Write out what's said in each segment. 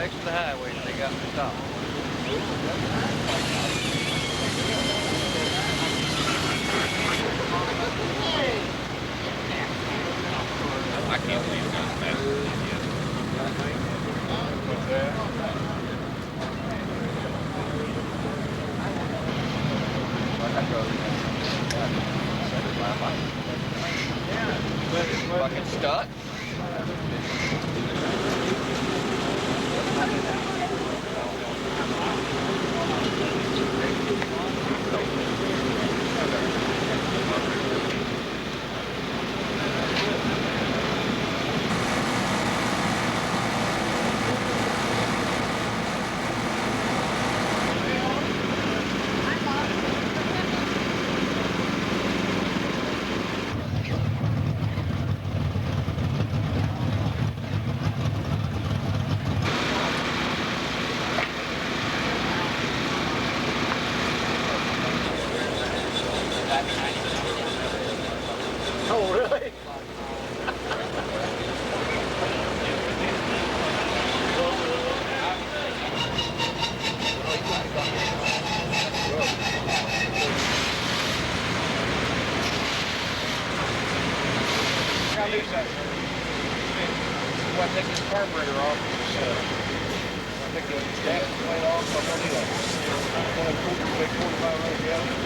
next to the highway, and they got me stopped. I can't believe it's not faster than it. What's that? Fucking stuck. Oh, really? I lose that. When I take this carburetor off, I take the gas plate off, I'm gonna do that. 45 gallons.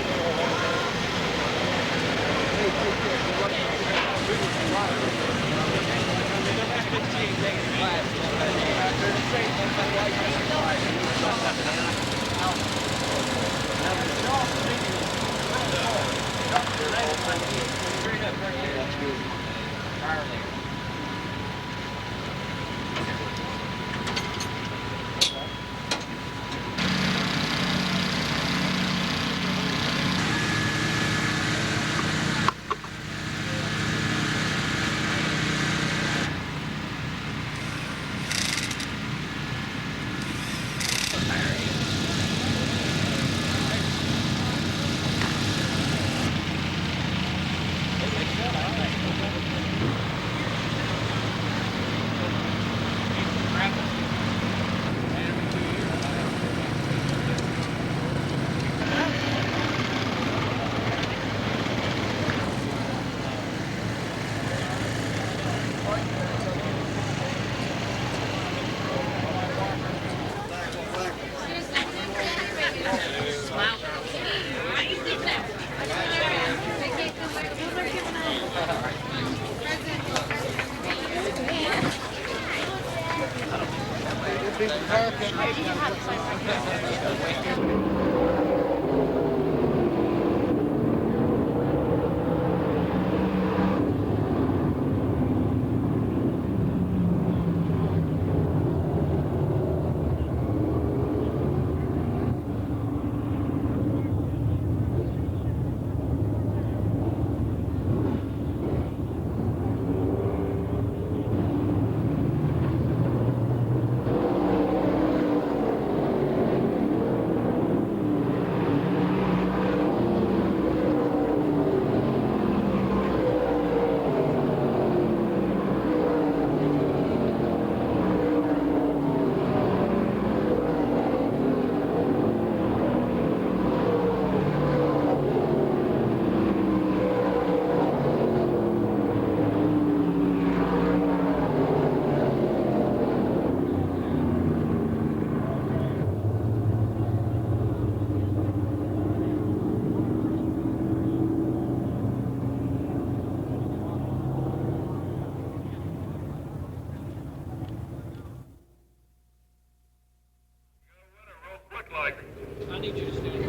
I need you to stand. Your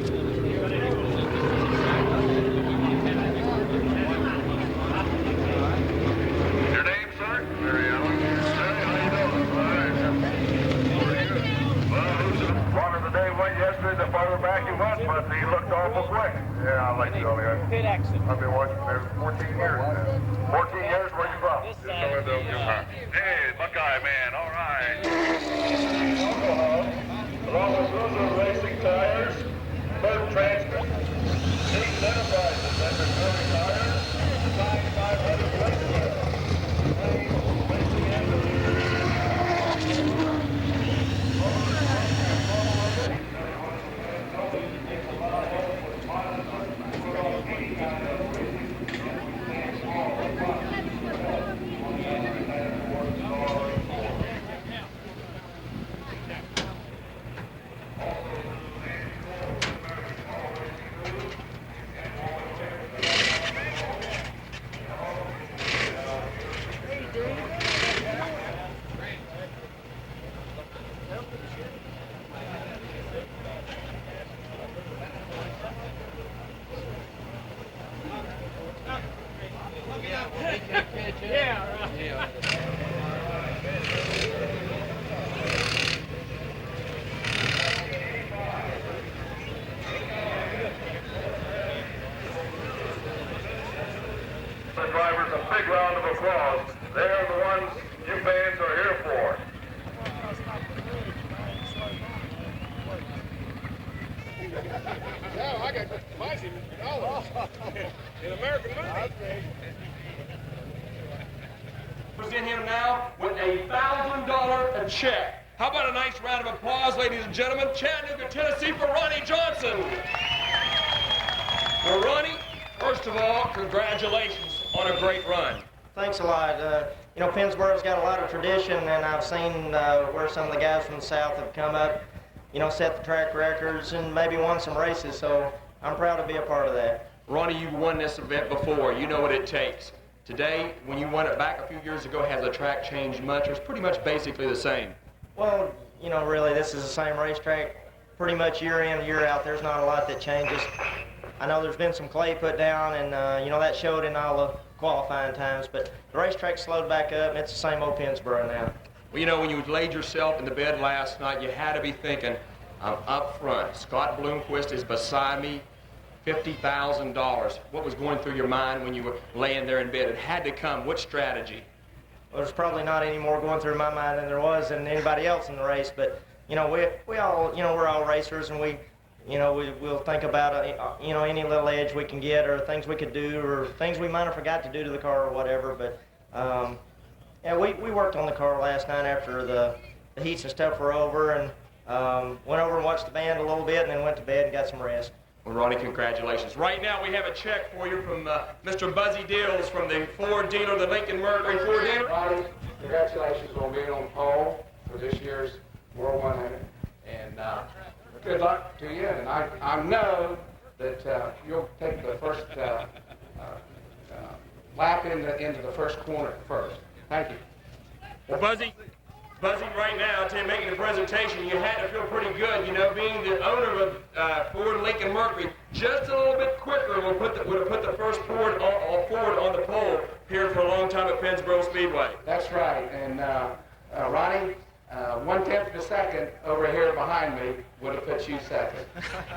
name, sir? Mary Ellen. Hey, how you doing? All right. How are you? Well, who's one of the day went yesterday, the farther back he went, but he looked awful quick. Yeah, I like Joliet. Pit accident. I've been watching there 14 years now. 14 years, where you from? Just Philadelphia. Hey, Buckeye man, all right. Along with Suzuki Racing Tires, Bird Transmission, East Enterprises, and Missouri Tires, 9500 Lakeside. Yeah, right. Yeah. The drivers, a big round of applause. They're the ones you fans are here for. No, I got mine's in American money. Present him now with $1,000 a check. How about a nice round of applause, ladies and gentlemen? Chattanooga, Tennessee, for Ronnie Johnson. Well, Ronnie, first of all, congratulations on a great run. Thanks a lot. You know, Pennsboro's got a lot of tradition, and I've seen where some of the guys from the South have come up, you know, set the track records and maybe won some races, so I'm proud to be a part of that. Ronnie, you've won this event before. You know what it takes. Today, when you won it back a few years ago, has the track changed much? It's pretty much basically the same. Well, you know, really, this is the same racetrack pretty much year in, year out. There's not a lot that changes. I know there's been some clay put down, and, you know, that showed in all the qualifying times, but the racetrack slowed back up, and it's the same old Pennsboro now. Well, you know, when you laid yourself in the bed last night, you had to be thinking, I'm up front. Scott Bloomquist is beside me, $50,000. What was going through your mind when you were laying there in bed? It had to come. What strategy? Well, there's probably not any more going through my mind than there was in anybody else in the race, but, you know, we all, you know, we're all racers, and we'll think about, you know, any little edge we can get or things we could do or things we might have forgot to do to the car or whatever. But, yeah, we worked on the car last night after the heats and stuff were over, and went over and watched the band a little bit and then went to bed and got some rest. Well, Ronnie, congratulations. Right now, we have a check for you from Mr. Buzzy Dills from the Ford dealer, the Lincoln Mercury Ford dealer. Ronnie, congratulations on being on pole for this year's World 100. And good luck to you. And I know that you'll take the first lap into the first corner first. Thank you. Well, Buzzy, right now, to making the presentation, you had to feel pretty good, you know, being the owner of Ford Lincoln Mercury. Just a little bit quicker would have put the first Ford on the pole here for a long time at Pennsboro Speedway. That's right. And Ronnie, 1/10 of a second over here behind me would have put you second.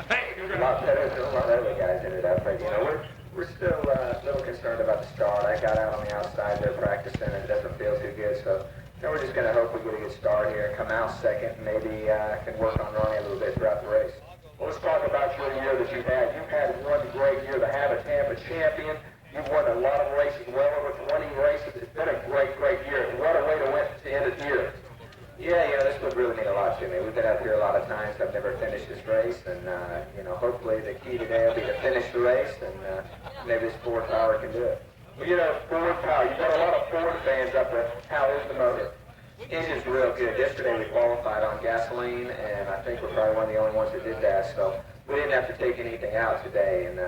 Hey, you're A lot better than a lot of other guys ended up, but you know, we're still a little concerned about the start. I got out on the outside there practicing, and it doesn't feel too good, so you know, we're just going to hope we get a good start here, come out second, and maybe can work on Ronnie a little bit throughout the race. Well, let's talk about your year that you've had. You've had one great year, the Habit Tampa champion. You've won a lot of races, well over 20 races. It's been a great, great year. What a way to end the year. Yeah, you know, this would really mean a lot to me. We've been up here a lot of times. I've never finished this race, and, you know, hopefully the key today will be to finish the race, and maybe this Ford power can do it. Well, you know, Ford power. You've got a lot of Ford fans up there. How is the motor? Engine's real good. Yesterday we qualified on gasoline, and I think we're probably one of the only ones that did that, so we didn't have to take anything out today, and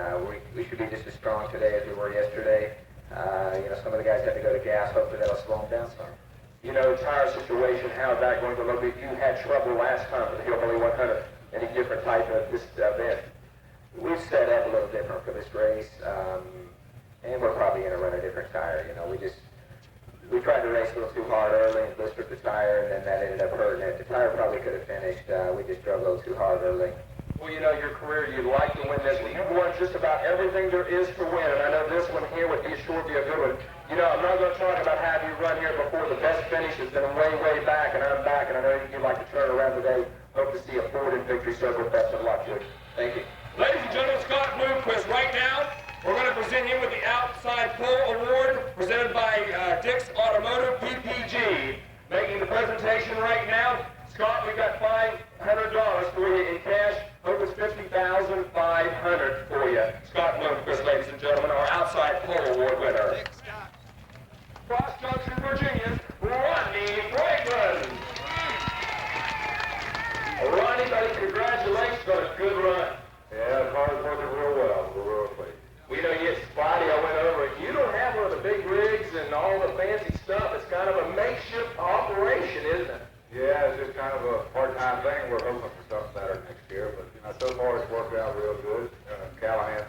we should be just as strong today as we were yesterday. You know, some of the guys had to go to gas. Hopefully that'll slow them down some. You know, tire situation, how's that going to look? You had trouble last time for the Hillbilly 100. Any different type of this event? We've set up a little different for this race, and we're probably going to run a different tire. You know, we tried to race a little too hard early and blistered the tire, and then that ended up hurting it. The tire probably could have finished. We just drove a little too hard early. Well, you know, your career, you'd like to win this one. You've won just about everything there is to win, and I know this one here would be sure to be a good one. You know, I'm not going to talk about how you run here before. The best finish has been way, way back, and I'm back, and I know you'd like to turn around today. Hope to see a Ford in victory circle. Best of luck to you. Thank you. Ladies and gentlemen, Scott Bloomquist, right now, we're going to present him with the Outside Pole Award, presented by Dick's Automotive PPG. Making the presentation right now, Scott, we got $500 for you in cash. Hope it's $50,500 for you. Scott Bloomquist, ladies and gentlemen, our Outside Pole Award winner. Cross Junction, Virginia, Ronnie Franklin. Ronnie, buddy, congratulations on a good run. Yeah, the car's working real well. We're real pleased. We know you, Spotty, I went over it. You don't have one of the big rigs and all the fancy stuff. It's kind of a makeshift operation, isn't it? Yeah, it's just kind of a part-time thing. We're hoping for something better next year, but you know, so far it's worked out real good. Callahan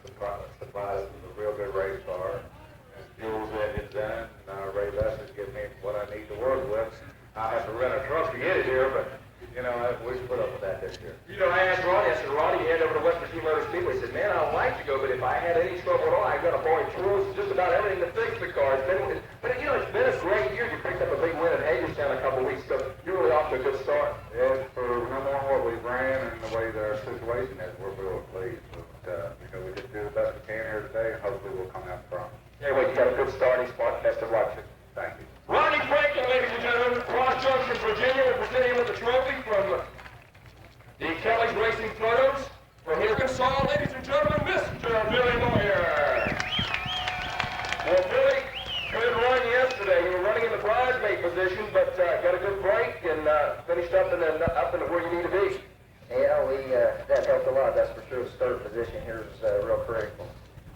supplied us with a real good race any trouble at all. I got to borrow tools, just about everything to fix the car. But you know, it's been a great year. You picked up a big win in Hagerstown a couple weeks ago. You're really off to a good start. Yes, for no more what we ran and the way their situation is, we're real pleased. But, we just do the best we can here today, and hopefully we'll come out front. Yeah, well, you got a good start. He's smart. Best of luck to you. Thank you. Ronnie Franklin, ladies and gentlemen, Cross Junction, Virginia, will present him with a trophy from the Kelly's Racing Photos. From Arkansas, ladies and gentlemen, Mr. Billy Moyer. Well, Billy, good run yesterday. You were running in the bridesmaid position, but got a good break and finished up in where you need to be. Yeah, that helped a lot, that's for sure. The start position here is real critical.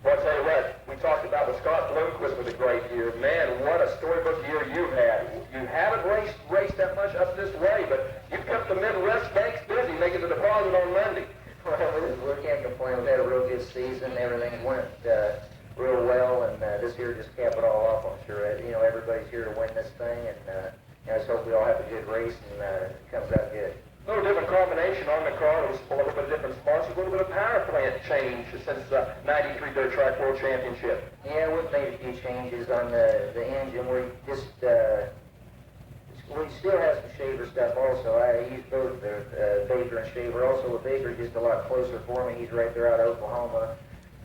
Well, I'll tell you what, we talked about with Scott Bloomquist with a great year. Man, what a storybook year you've had. You haven't raced that much up this way, but you've kept the Midwest banks busy making the deposit on Monday. Well, we can't complain. We had a real good season. Everything went real well, and this year just capped it all off, I'm sure. Everybody's here to win this thing, and I just hope we all have a good race and it comes out good. A little different combination on the car. It was a little bit different sponsors, a little bit of power plant change since '93 Dirt Track World Championship. Yeah, we've made a few changes on the engine. We just we still have some shaver stuff also. I use both Baker and shaver. Also with Baker, just a lot closer for me. He's right there out of Oklahoma.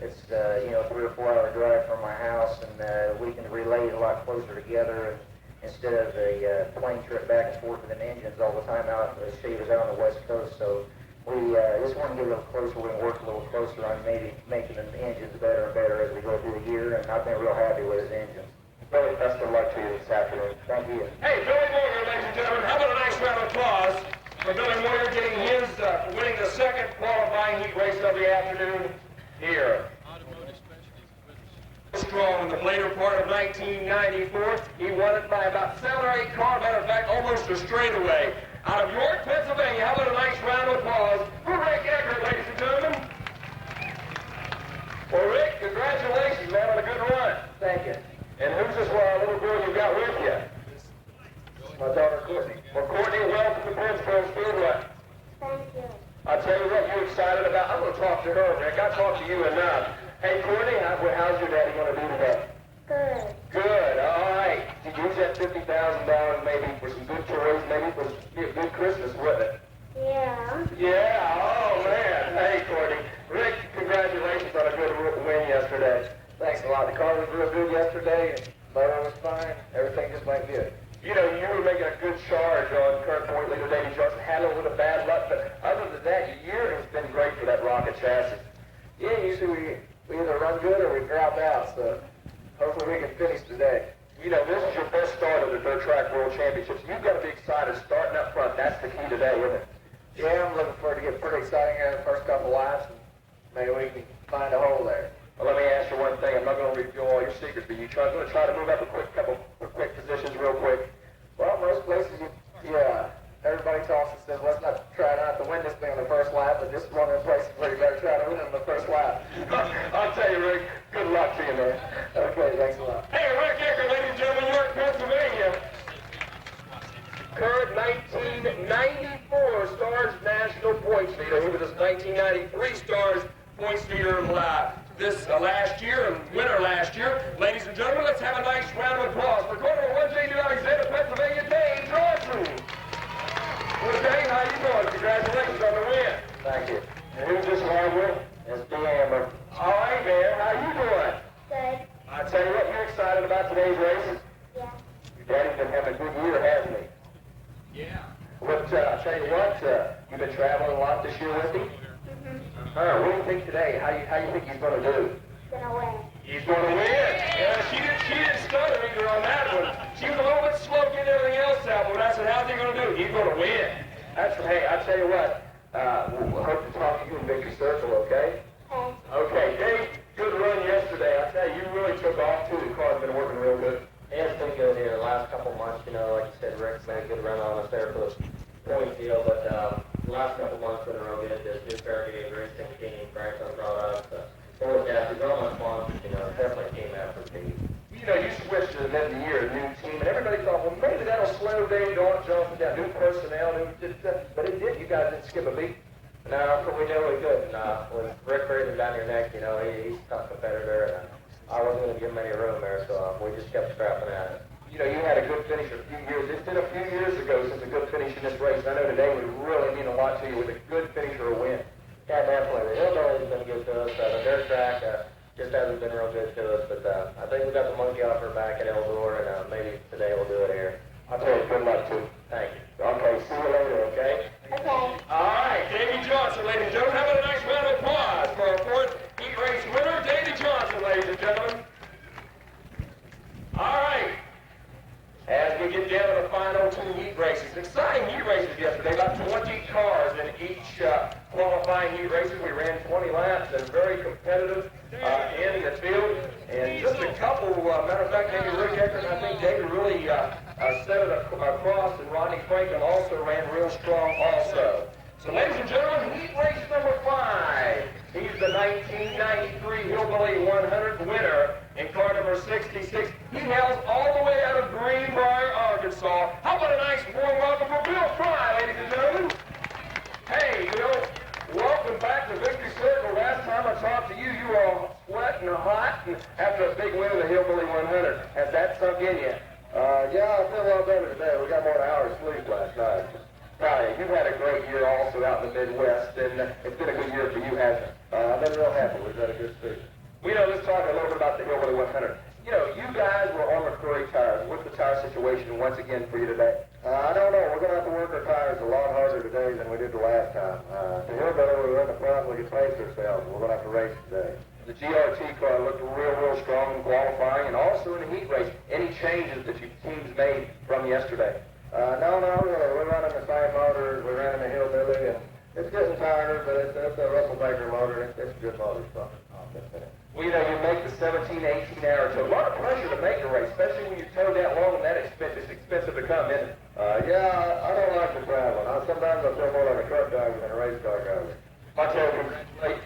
It's 3 or 4 hour drive from my house, and we can relay it a lot closer together. And instead of a plane trip back and forth with the engines all the time out, Shaver's out on the West Coast. So we just want to get a little closer. We can work a little closer on maybe making the engines better and better as we go through the year. And I've been real happy with his engines. Billy, best of luck to you this afternoon. Thank you. Hey, Billy Moyer, ladies and gentlemen, how about a nice round of applause for Billy Moyer getting his, winning the second qualifying heat race of the afternoon here. Strong in the later part of 1994. He won it by about 7 or 8 cars. Matter of fact, almost a straightaway. Out of York, Pennsylvania, how about a nice round of applause for Rick Eckert, ladies and gentlemen? Well, Rick, congratulations, man, on a good run. Thank you. And who's this little girl you got with you? My daughter Courtney. Well, Courtney, welcome to Bridgeport Speedway. Thank you. I'll tell you what you're excited about. I'm going to talk to her, Rick. I talked to you enough. Hey, Courtney, how's your daddy going to do today? Good. Good, all right. You use that $50,000 maybe for some good toys, maybe for a good Christmas, wouldn't it? Yeah. Yeah, oh man. Hey, Courtney. Rick, congratulations on a good win yesterday. Thanks a lot. The car was real good yesterday, and motor was fine. Everything just went good. You know, you were making a good charge on current point leader Davey Johnson. Had a little bit of bad luck, but other than that, your year has been great for that rocket chassis. Yeah, usually we either run good or we drop out, so hopefully we can finish today. You know, this is your best start of the Dirt Track World Championships. You've got to be excited starting up front. That's the key today, isn't it? Yeah, I'm looking forward to get pretty exciting here in the first couple laps, and maybe we can find a hole there. Well, let me ask you one thing. I'm not going to reveal all your secrets, but you're going to try to move up a couple quick positions real quick. Well, most places, everybody talks and says, let's not try not to win this thing on the first lap, but this is one of the places where you better try to win on the first lap. I'll tell you, Rick, good luck to you, man. Okay, thanks a lot. Hey, Rick Eckert, ladies and gentlemen, York, Pennsylvania. Current 1994 Stars National Points leader. He was his 1993 Stars Points leader this last year and winner last year. Ladies and gentlemen, let's have a nice round of applause for quarter 1J New Alexander, Pennsylvania, Dave Johnson. Well, Dave, how you doing? Congratulations on the win. Thank you. And who's this along with? It's D. Amber. All right, man. How you doing? Good. I tell you what, you're excited about today's races? Yeah. Your daddy's been having a good year, hasn't he? Yeah. But I tell you what, you've been traveling a lot this year with him? What do you think today? How you think he's going to do? Gonna win. He's going to win. Yeah, she didn't stutter either on that one. She was a little bit slow getting everything else out, but I said, how's he going to do? He's going to win. Hey, I tell you what, we'll hope to talk to you in Victory Circle, okay? Okay. Okay, Dave, good run yesterday. I tell you, you really took off too. The car's been working real good. Yeah, it's been good here the last couple months. Like you said, Rick's made a good run on us there for the point deal, but the last couple months been real good. The new Farragut racing team, Franklin brought us, Ford Gaffney's all my sponsors, definitely came after me. You know, you switched to the end of the year, a new team, and everybody thought, well, maybe that'll slow Dave Johnson down, new personnel, but it did. You guys didn't skip a beat. No, we know we couldn't. When Rick brings him down your neck, he's a tough competitor. yesterday, and I wasn't going to give him any room there, so we just kept scrapping at it. You know, you had a good finish a few years. It's been a few years ago since a good finish in this race. I know today would really mean a lot to you with a good finish or a win. Yeah, definitely. The hillbilly has been good to us. The dirt track just hasn't been real good to us, but I think we got the monkey off our back at Eldor, and maybe today we'll do it here. I'll tell you, good luck, too. Thank you. Okay, see you later, okay? Okay. All right, Davy Johnson, ladies and gentlemen. How about a nice round of applause for our fourth heat race winner, Davy Johnson, ladies and gentlemen. All right. As we get down to the final two heat races, exciting heat races yesterday, about 20 cars in each qualifying heat races. We ran 20 laps and very competitive in the field. And just a couple, matter of fact, maybe Rick Eckert, I think David really set it across, and Ronnie Franklin also ran real strong also. So ladies and gentlemen, heat race number 5. He's the 1993 Hillbilly 100 winner in car number 66. He hails all the way out of Greenbrier, Arkansas. How about a nice warm welcome for Bill Fry, ladies and gentlemen? Hey, Bill, welcome back to Victory Circle. Last time I talked to you, you were all sweating hot and after a big win in the Hillbilly 100. Has that sunk in yet? Yeah, I feel a lot better today. We got more than an hour's sleep last night. Right, you've had a great year also out in the Midwest, and it's been a good year for you, hasn't it? I've been real happy. We've had a good season. Let's talk a little bit about the Hillbilly 100. You know, you guys were on McCurry tires. What's the tire situation once again for you today? I don't know. We're going to have to work our tires a lot harder today than we did the last time. The Hillbilly, we were in the front, we could pace ourselves. We're going to have to race today. The GRT car looked real strong in qualifying and also in the heat race. Any changes that your teams made from yesterday? No, we're running the same motors. We ran in the Hillbilly, and it's getting tighter, but it's a Russell Baker motor. It's a good motor stuff. Well, you know, you make the 17, 18 hour tow. A lot of pressure to make a race, especially when you tow that long and that expensive. It's expensive to come, isn't it? Yeah, I don't like the traveling. Sometimes I feel more like a truck driver than a race car driver. I'll tell you,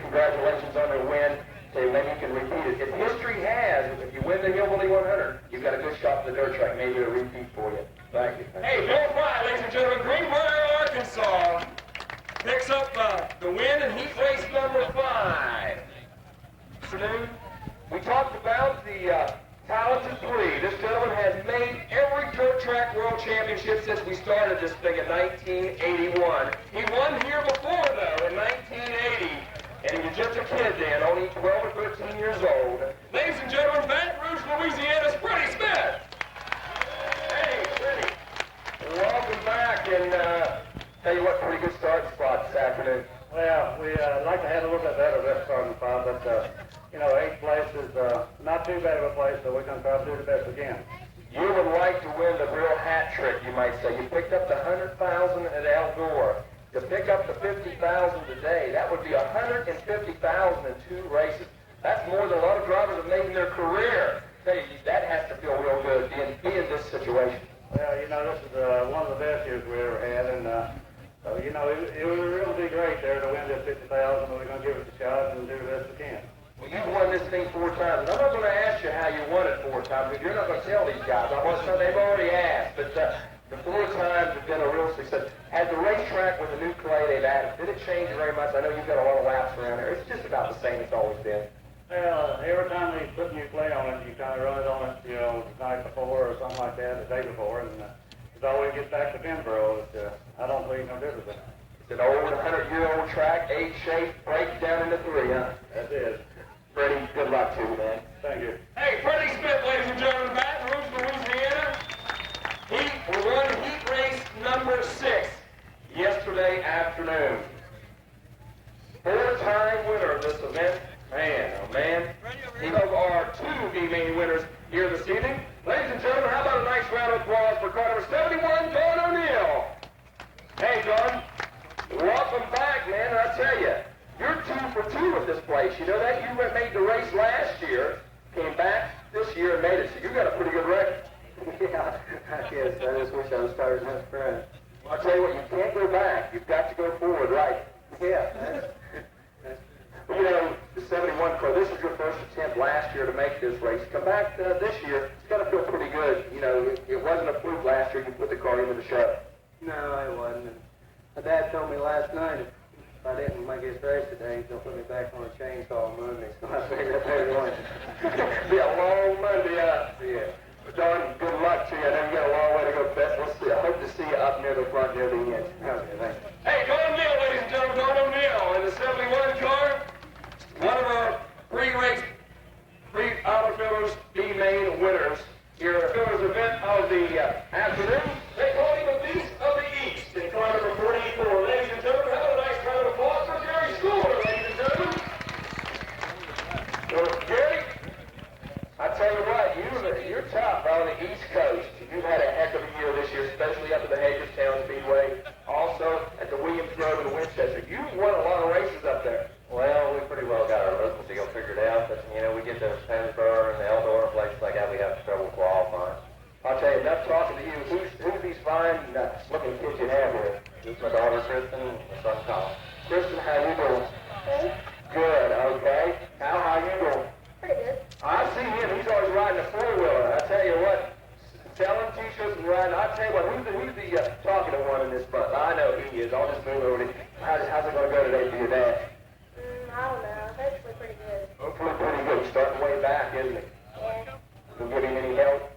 congratulations on the win. Okay, maybe you can repeat it. If history has, if you win the Hillbilly 100, you've got a good shot at the dirt track. Maybe a repeat for you. Thank you. Hey, Bill Fry, ladies and gentlemen, Greenbrier, Arkansas, picks up the win in heat race number 5. Afternoon, we talked about the talented 3. This gentleman has made every dirt track world championship since we started this thing in 1981. He won here before, though, in 1980. And he was just a kid then, only 12 or 13 years old. Ladies and gentlemen, Baton Rouge, Louisiana's Freddie Smith. Hey, Freddie. Welcome back, and tell you what, pretty good start spot this afternoon. Well, we'd like to have a little bit better this starting spot, but, 8th place is not too bad of a place, so we're going to try to do the best we can. You would like to win the real hat trick, you might say. You picked up the $100,000 at Eldor. To pick up the $50,000 today, that would be $150,000 in 2 races. That's more than a lot of drivers have made in their career. Hey, that has to feel real good be in this situation. Well, this is one of the best years we ever had, and so, it would really be great there to win this $50,000, but we're going to give it a shot and do the best we can. Well, you've won this thing 4 times. I'm not going to ask you how you won it 4 times, because you're not going to tell these guys. I want to know they've already asked, but the 4 times have been a real success. Has the racetrack with the new clay they've added, did it change very much? I know you've got a lot of laps around there. It's just about the same it's always been. Well, every time they put new clay on it, you kind of run it on it, the night before or something like that, the day before, and it always gets back to Penboro. I don't believe no difference in it. It's an old 100-year-old track, 8-shape, breaks down into 3, huh? That's it. Freddie, good luck to you, man. Thank you. Hey, Freddie Smith, ladies and gentlemen, Baton Rouge, Louisiana. We won heat race number 6 yesterday afternoon. 4-time winner of this event. Man, oh man. Of our 2 B-main winners here this evening. Ladies and gentlemen, how about a nice round of applause for car number 71, Don O'Neill. Hey, Don, welcome back, man. And I tell you, you're 2 for 2 at this place. You know that? You made the race last year, came back this year and made it. So you got a pretty good record. Yeah, I guess. I just wish I was starting as a friend. Well, I'll tell you what, you can't go back. You've got to go forward, right? Yeah. Well, the 71 car, this was your first attempt last year to make this race. Come back this year, it's going to feel pretty good. It wasn't a fluke last year. You put the car into the show. No, I wasn't. My dad told me last night, if I didn't make this race today, he's going to put me back on a chainsaw Monday, so I figured I'd better run. Be a long Monday, yeah. John, good luck to you. I know you got a long way to go. Best. We'll see. I hope to see you up near the front, near the end. Okay, thanks. Hey, Don O'Neill, ladies and gentlemen, Don O'Neill in the 71 car. One of our three autofillers B-main winners here at the fillers event of the afternoon. They call him the Beast of the East in car number 44. Ladies and gentlemen, have a nice round of applause for Gary Schooler, ladies and gentlemen. So, Gary, I tell you what, you're tough on the East Coast. You've had a heck of a year this year, especially up at the Hagerstown Speedway, also at the Williamsburg and Winchester. You've won a lot of races up there. Well, we pretty well got our local deal figured out, but, you know, we get to Pennsburg and Eldora, places like that, we have trouble qualifying. I'll tell you, enough talking to you. Who's these fine looking kids you have here? This is my daughter, Kristen, and my son, Colin. Kristen, how you doing? Good. Good, okay. How you doing? Pretty good. I see him. He's always riding a four-wheeler. I tell you what, selling T-shirts and riding. I tell you what, who's the talkative one in this bus? I know he is. I'll just move over to him. How's it going to go today for your dad? I don't know. Hopefully pretty good. Hopefully pretty good. Starting way back, isn't it? Yeah. Will give him any help?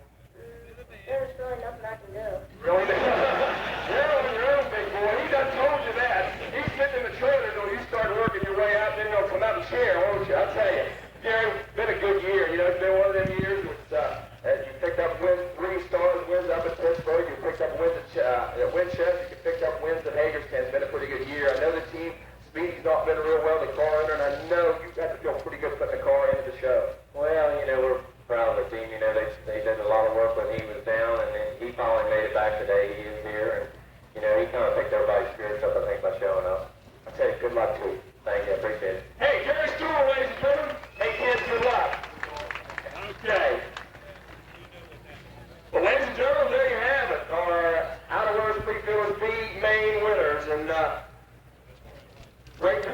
There's really nothing I can do. Really? You're on your own, big boy. He done told you that. He's sitting in the trailer till you start working your way out, then you'll come out and share, won't you? I'll tell you. Gary, it's been a good year. You know, it's been one of them years that you picked up wins, 3 stars wins up at Pittsburgh. You picked up wins at Winchester. You picked up wins at Hagerstown. It's been a pretty good year. I know the team, Speedy's not been real well in the car owner, and I know you got to feel pretty good putting the car into the show. Well, you know, we're proud of the team. You know, they did a lot of work when he was down, and then he finally made it back today. He is here, and, you know, he kind of picked everybody's spirits up, I think, by showing up. I tell you, good luck to you. Thank you, I appreciate it. Hey, Gary Stewart, ladies and gentlemen. Hey, kids, good luck. Okay. Well, ladies and gentlemen, there you have it. Our Outerwear Speedfielders B main winners. And, great.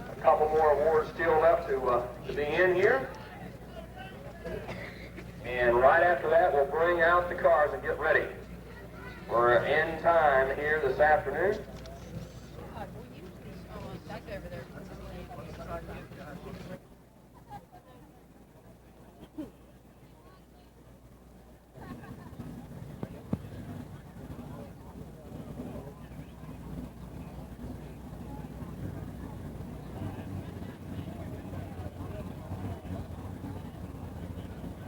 A couple more awards still left to be in here. And right after that, we'll bring out the cars and get ready. We're in time here this afternoon.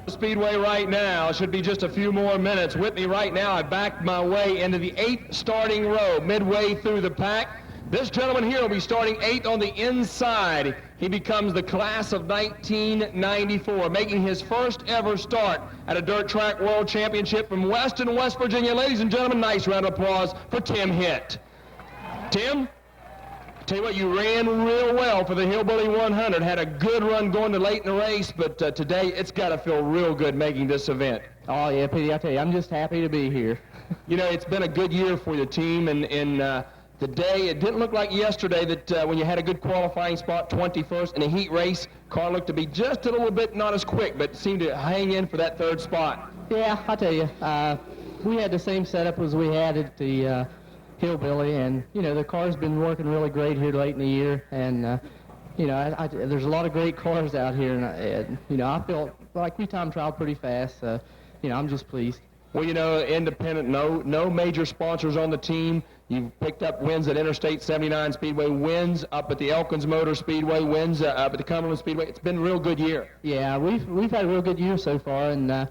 Speedway right now. Should be just a few more minutes. With me right now, I backed my way into the 8th starting row, midway through the pack. This gentleman here will be starting 8th on the inside. He becomes the class of 1994, making his first ever start at a dirt track world championship from Weston, West Virginia. Ladies and gentlemen, nice round of applause for Tim Hitt. Tim? Tell you what, you ran real well for the Hillbilly 100. Had a good run going to late in the race, but today it's got to feel real good making this event. Oh, yeah, Petey, I tell you, I'm just happy to be here. You know, it's been a good year for the team, and today it didn't look like yesterday that when you had a good qualifying spot, 21st, in a heat race, car looked to be just a little bit not as quick, but seemed to hang in for that 3rd spot. Yeah, I tell you, we had the same setup as we had at the Hillbilly, and, you know, the car's been working really great here late in the year, and, you know, there's a lot of great cars out here, and, you know, I felt like we time trialed pretty fast, so, you know, I'm just pleased. Well, you know, independent, no major sponsors on the team. You've picked up wins at Interstate 79 Speedway, wins up at the Elkins Motor Speedway, wins up at the Cumberland Speedway. It's been a real good year. Yeah, we've had a real good year so far, and,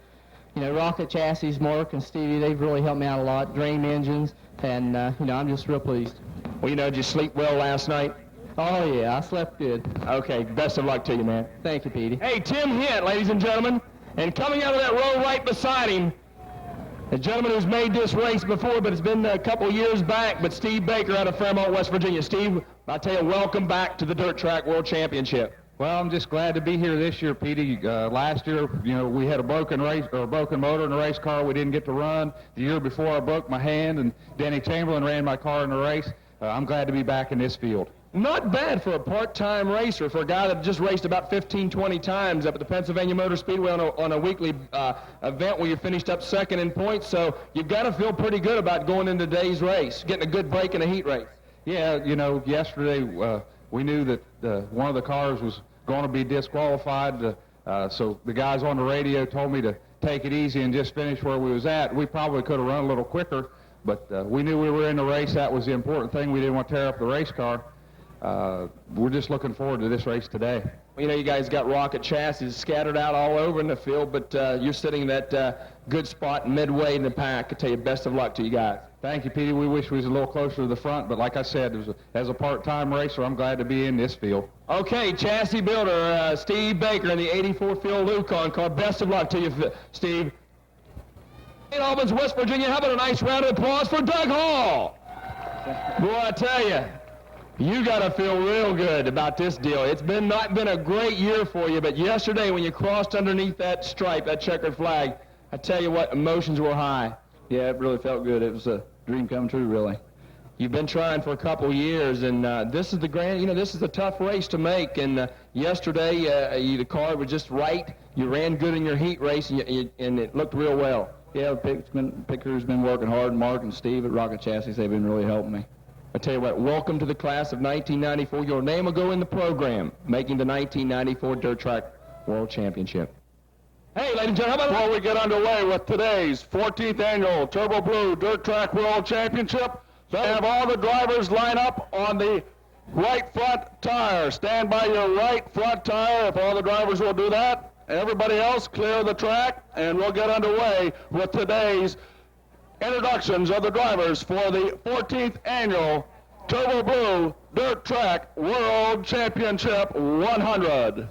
you know, Rocket Chassis, Mark and Stevie, they've really helped me out a lot, Dream Engines, and, you know, I'm just real pleased. Well, you know, did you sleep well last night? Oh, yeah, I slept good. Okay, best of luck to you, man. Thank you, Petey. Hey, Tim Hitt, ladies and gentlemen, and coming out of that row right beside him, a gentleman who's made this race before, but it's been a couple years back, but Steve Baker out of Fairmont, West Virginia. Steve, I tell you, welcome back to the Dirt Track World Championship. Well, I'm just glad to be here this year, Petey. Last year, you know, we had a broken motor in the race car. We didn't get to run. The year before, I broke my hand, and Danny Chamberlain ran my car in the race. I'm glad to be back in this field. Not bad for a part-time racer, for a guy that just raced about 15, 20 times up at the Pennsylvania Motor Speedway on a weekly event where you finished up second in points. So you've got to feel pretty good about going into today's race, getting a good break in a heat race. Yeah, you know, yesterday we knew that one of the cars was going to be disqualified, so the guys on the radio told me to take it easy and just finish where we was at. We probably could have run a little quicker, but we knew we were in the race. That was the important thing. We didn't want to tear up the race car. We're just looking forward to this race today. You know, you guys got rocket chassis scattered out all over in the field, but you're sitting in that good spot midway in the pack. I tell you, best of luck to you guys. Thank you, Petey. We wish we was a little closer to the front, but like I said, as a part-time racer, I'm glad to be in this field. Okay, chassis builder Steve Baker in the 84 Field Lucon car. Best of luck to you, Steve. St. Albans, West Virginia, how about a nice round of applause for Doug Hall? Boy, I tell you, you got to feel real good about this deal. It's not been a great year for you, but yesterday when you crossed underneath that stripe, that checkered flag, I tell you what, emotions were high. Yeah, it really felt good. It was a dream come true, really. You've been trying for a couple of years, and this is this is a tough race to make. And yesterday, the car was just right. You ran good in your heat race, and it looked real well. Yeah, pit crew's been working hard. Mark and Steve at Rocket Chassis, they've been really helping me. I tell you what, welcome to the class of 1994. Your name will go in the program, making the 1994 Dirt Track World Championship. Hey, ladies and gentlemen, before we get underway with today's 14th annual Turbo Blue Dirt Track World Championship, let's have all the drivers line up on the right front tire. Stand by your right front tire if all the drivers will do that. Everybody else clear the track, and we'll get underway with today's introductions of the drivers for the 14th annual Turbo Blue Dirt Track World Championship 100.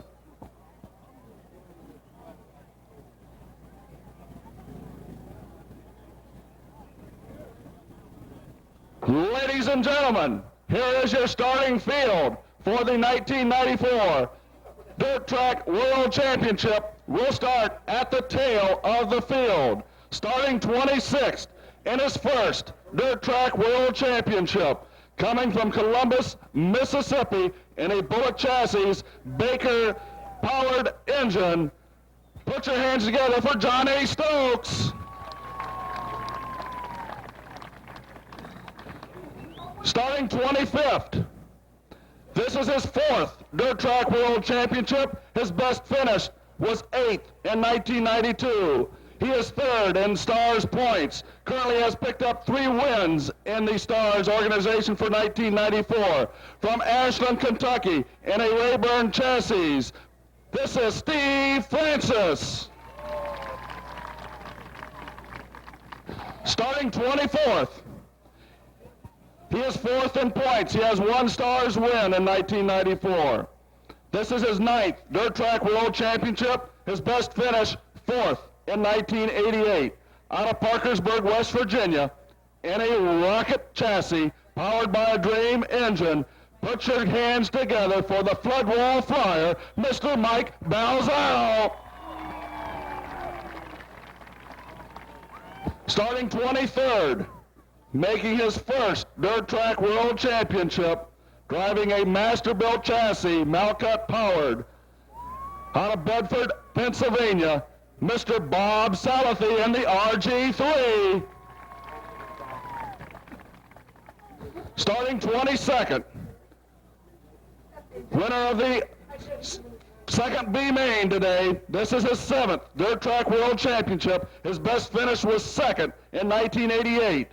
Ladies and gentlemen, here is your starting field for the 1994 Dirt Track World Championship. We'll start at the tail of the field, starting 26th in his first Dirt Track World Championship, coming from Columbus, Mississippi, in a Bullet Chassis Baker powered engine. Put your hands together for Johnny Stokes. Starting 25th. This is his fourth Dirt Track World Championship. His best finish was 8th in 1992. He is third in Stars points. Currently has picked up 3 wins in the Stars organization for 1994. From Ashland, Kentucky, in a Rayburn chassis, this is Steve Francis. Starting 24th. He is 4th in points. He has 1 Stars win in 1994. This is his 9th Dirt Track World Championship. His best finish, 4th in 1988. Out of Parkersburg, West Virginia, in a Rocket chassis powered by a Dream engine. Put your hands together for the Floodwall Flyer, Mr. Mike Balzano. Starting 23rd. Making his first Dirt Track World Championship, driving a Masterbuilt chassis, Malcut powered, out of Bedford, Pennsylvania, Mr. Bob Salathy in the RG3. Starting 22nd, winner of the second B main today. This is his 7th Dirt Track World Championship. His best finish was 2nd in 1988.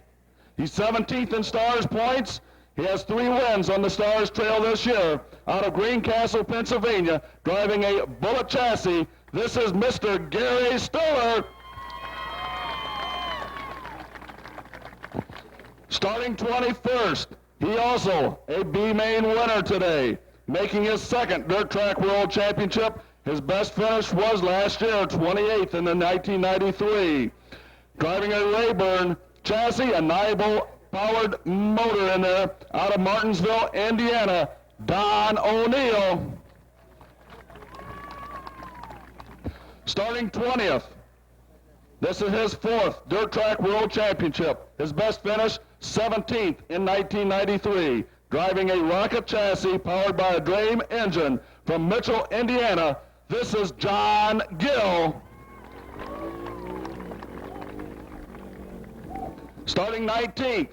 He's 17th in Stars points. He has 3 wins on the Stars Trail this year. Out of Greencastle, Pennsylvania, driving a Bullet chassis, this is Mr. Gary Stoller. Starting 21st, he also a B-main winner today, making his 2nd Dirt Track World Championship. His best finish was last year, 28th in the 1993. Driving a Rayburn chassis, a Nibel powered motor in there, out of Martinsville, Indiana, Don O'Neill. Starting 20th, this is his 4th Dirt Track World Championship. His best finish, 17th in 1993. driving a rocket chassis powered by a Dream engine from Mitchell, Indiana. This is John Gill. Starting 19th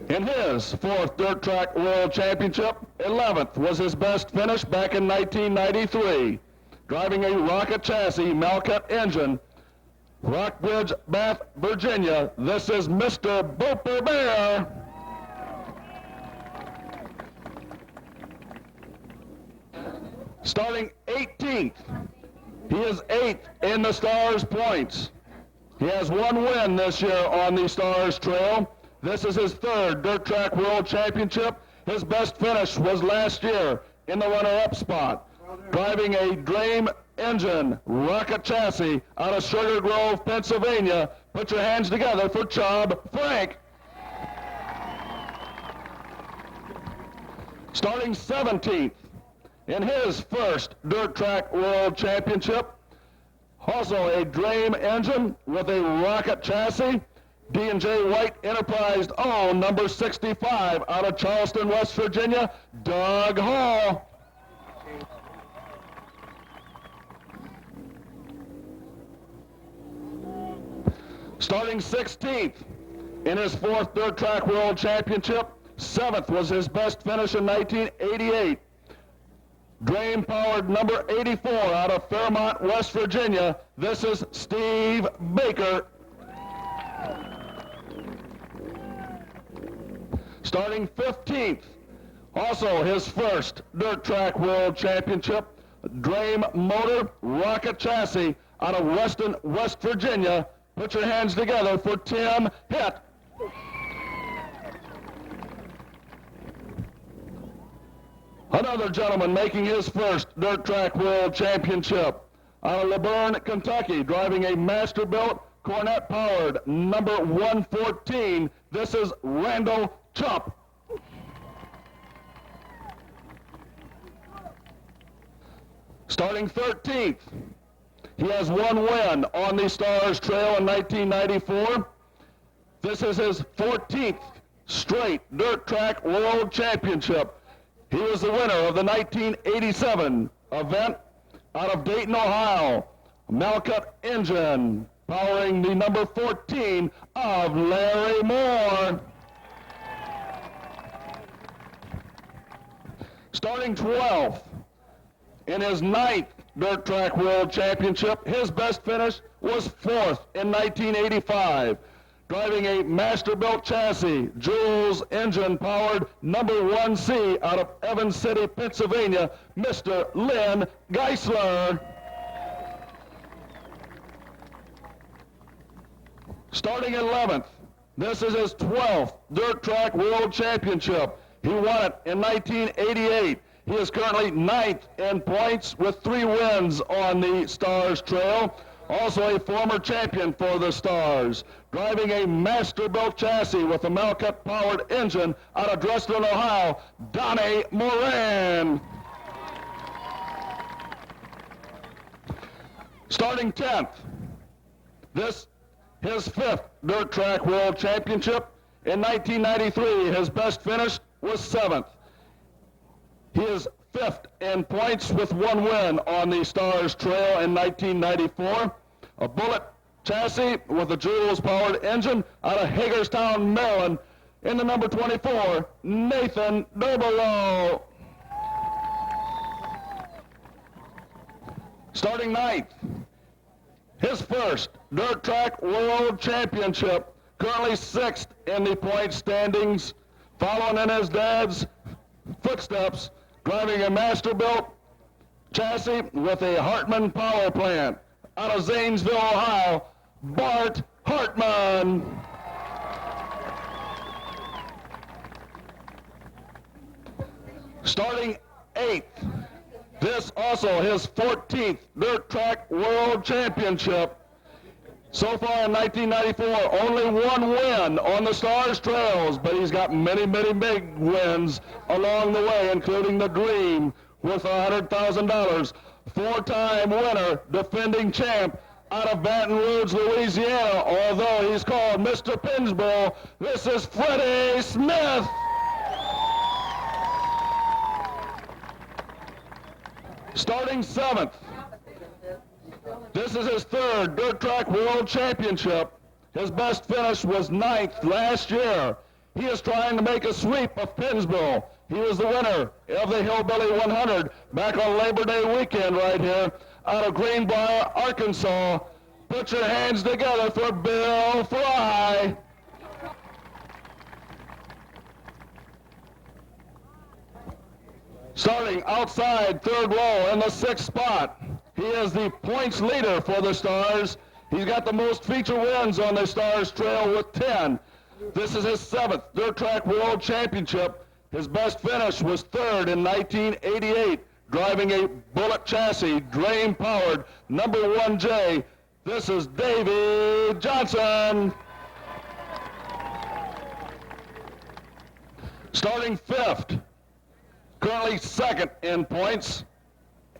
in his 4th Dirt Track World Championship, 11th was his best finish back in 1993. Driving a rocket chassis Malcut engine, Rockbridge, Bath, Virginia, this is Mr. Booper Bear. Starting 18th, he is 8th in the Stars points. He has 1 win this year on the Stars Trail. This is his 3rd Dirt Track World Championship. His best finish was last year in the runner-up spot, driving a Dream engine rocket chassis out of Sugar Grove, Pennsylvania. Put your hands together for Chubb Frank. Starting 17th in his 1st Dirt Track World Championship, also a Dream engine with a rocket chassis, D&J White Enterprise owned number 65 out of Charleston, West Virginia, Doug Hall. Starting 16th in his 4th Dirt Track World Championship, 7th was his best finish in 1988. Dream-powered number 84 out of Fairmont, West Virginia. This is Steve Baker. Starting 15th, also his 1st Dirt Track World Championship, Dream motor rocket chassis out of Weston, West Virginia. Put your hands together for Tim Hitt. Another gentleman making his 1st Dirt Track World Championship out of LaVerne, Kentucky, driving a Masterbuilt Cornet-powered number 114. This is Randall Chump. Starting 13th, he has 1 win on the Stars Trail in 1994. This is his 14th straight Dirt Track World Championship. He was the winner of the 1987 event out of Dayton, Ohio. Malcut engine powering the number 14 of Larry Moore. Starting 12th in his 9th Dirt Track World Championship, his best finish was 4th in 1985. Driving a Masterbuilt chassis, Jules engine-powered number 1C out of Evans City, Pennsylvania, Mr. Lynn Geisler. Starting 11th, this is his 12th Dirt Track World Championship. He won it in 1988. He is currently 9th in points with 3 wins on the Stars Trail. Also a former champion for the Stars, driving a Masterbuilt chassis with a Malcut-powered engine out of Dresden, Ohio, Donnie Moran. Starting 10th, this his 5th Dirt Track World Championship. In 1993, his best finish was 7th. He is 5th in points with 1 win on the Stars Trail in 1994. A Bullet chassis with a Jules-powered engine out of Hagerstown, Maryland. In the number 24, Nathan Dobolo. Starting 9th, his 1st Dirt Track World Championship. Currently 6th in the point standings, following in his dad's footsteps, driving a Masterbuilt chassis with a Hartman power plant out of Zanesville, Ohio, Bart Hartman. Starting 8th, this also his 14th Dirt Track World Championship. So far in 1994, only 1 win on the Stars Trails, but he's got many, many big wins along the way, including the Dream worth $100,000. 4-time winner, defending champ out of Baton Rouge, Louisiana, although he's called Mr. Pinsborough. This is Freddie Smith. Starting 7th. This is his 3rd Dirt Track World Championship. His best finish was 9th last year. He is trying to make a sweep of Pennsville. He was the winner of the Hillbilly 100 back on Labor Day weekend right here out of Greenbrier, Arkansas. Put your hands together for Bill Fry. Starting outside 3rd row in the 6th spot, he is the points leader for the Stars. He's got the most feature wins on the Stars Trail with 10. This is his 7th Dirt Track World Championship. His best finish was 3rd in 1988, driving a Bullet chassis, drain-powered number 1J. This is Davey Johnson. Starting 5th, currently 2nd in points.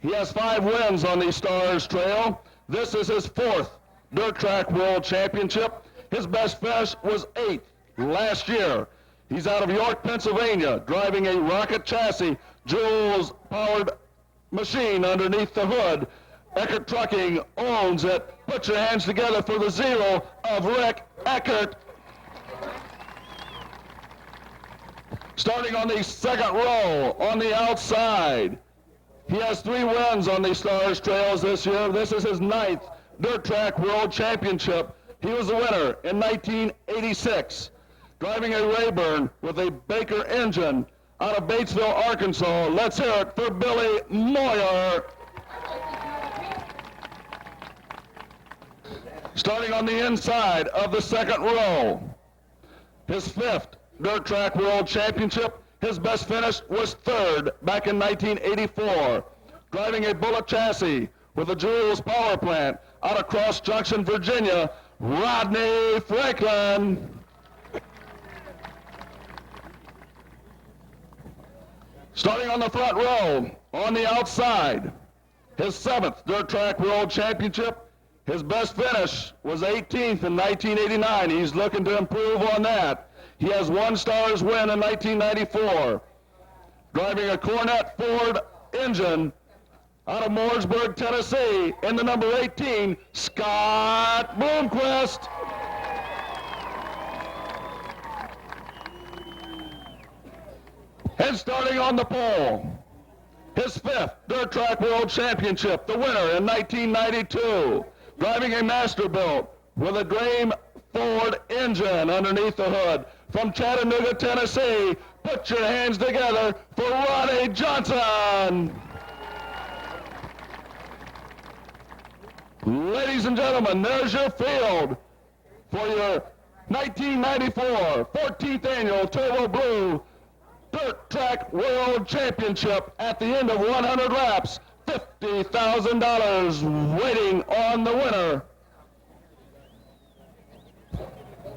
He has 5 wins on the Stars Trail. This is his 4th Dirt Track World Championship. His best finish was 8th last year. He's out of York, Pennsylvania, driving a Rocket chassis, Jules-powered machine underneath the hood. Eckert Trucking owns it. Put your hands together for the 0 of Rick Eckert. Starting on the 2nd row, on the outside, he has 3 wins on the Stars Trails this year. This is his 9th Dirt Track World Championship. He was the winner in 1986, driving a Rayburn with a Baker engine out of Batesville, Arkansas. Let's hear it for Billy Moyer. Starting on the inside of the 2nd row, his 5th Dirt Track World Championship. His best finish was 3rd back in 1984, driving a Bullet chassis with a Jules power plant out of Cross Junction, Virginia, Rodney Franklin. Starting on the front row, on the outside, his 7th Dirt Track World Championship. His best finish was 18th in 1989. He's looking to improve on that. He has 1 Stars win in 1994, driving a Corvette Ford engine out of Mooresburg, Tennessee, in the number 18, Scott Bloomquist. And starting on the pole, his 5th Dirt Track World Championship, the winner in 1992, driving a Masterbuilt with a Dream Ford engine underneath the hood. From Chattanooga, Tennessee, put your hands together for Ronnie Johnson. Ladies and gentlemen, there's your field for your 1994 14th Annual Turbo Blue Dirt Track World Championship. At the end of 100 laps, $50,000 waiting on the winner.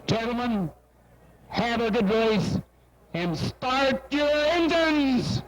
Gentlemen, have a good race and start your engines!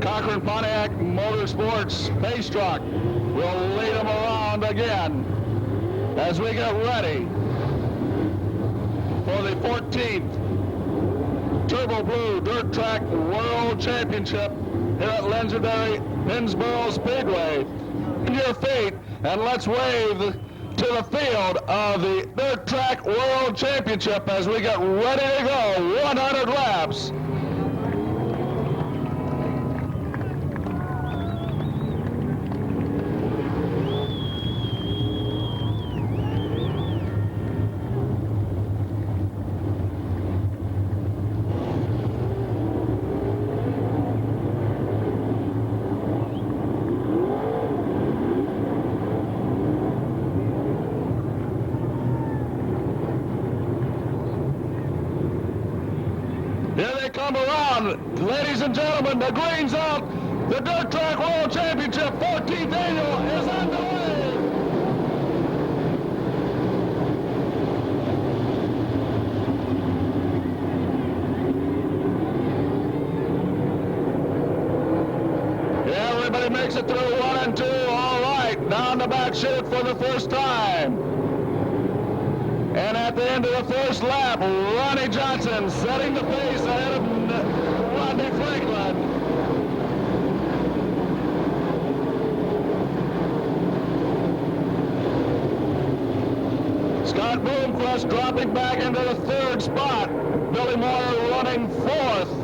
Cochran Pontiac Motorsports pace truck will lead them around again as we get ready for the 14th Turbo Blue Dirt Track World Championship here at legendary Pennsboro Speedway. In your feet, and let's wave to the field of the Dirt Track World Championship as we get ready to go 100 laps. Come around, ladies and gentlemen, the green's up. The Dirt Track World Championship 14th annual is underway. Yeah, everybody makes it through 1 and 2. All right, down the back chute for the first time. And at the end of the first lap, Ronnie Johnson setting the pace ahead of Rodney Franklin. Scott Bloomquist dropping back into the 3rd spot. Billy Moore running 4th.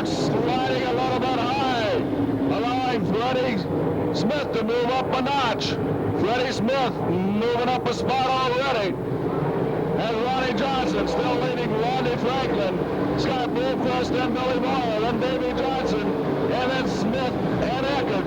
Sliding a little bit high, allowing Freddie Smith to move up a notch. Freddie Smith moving up a spot already. And Ronnie Johnson still leading Rodney Franklin, Scott Bloomquist and Billy Moore, then Davey Johnson, and then Smith and Eckert.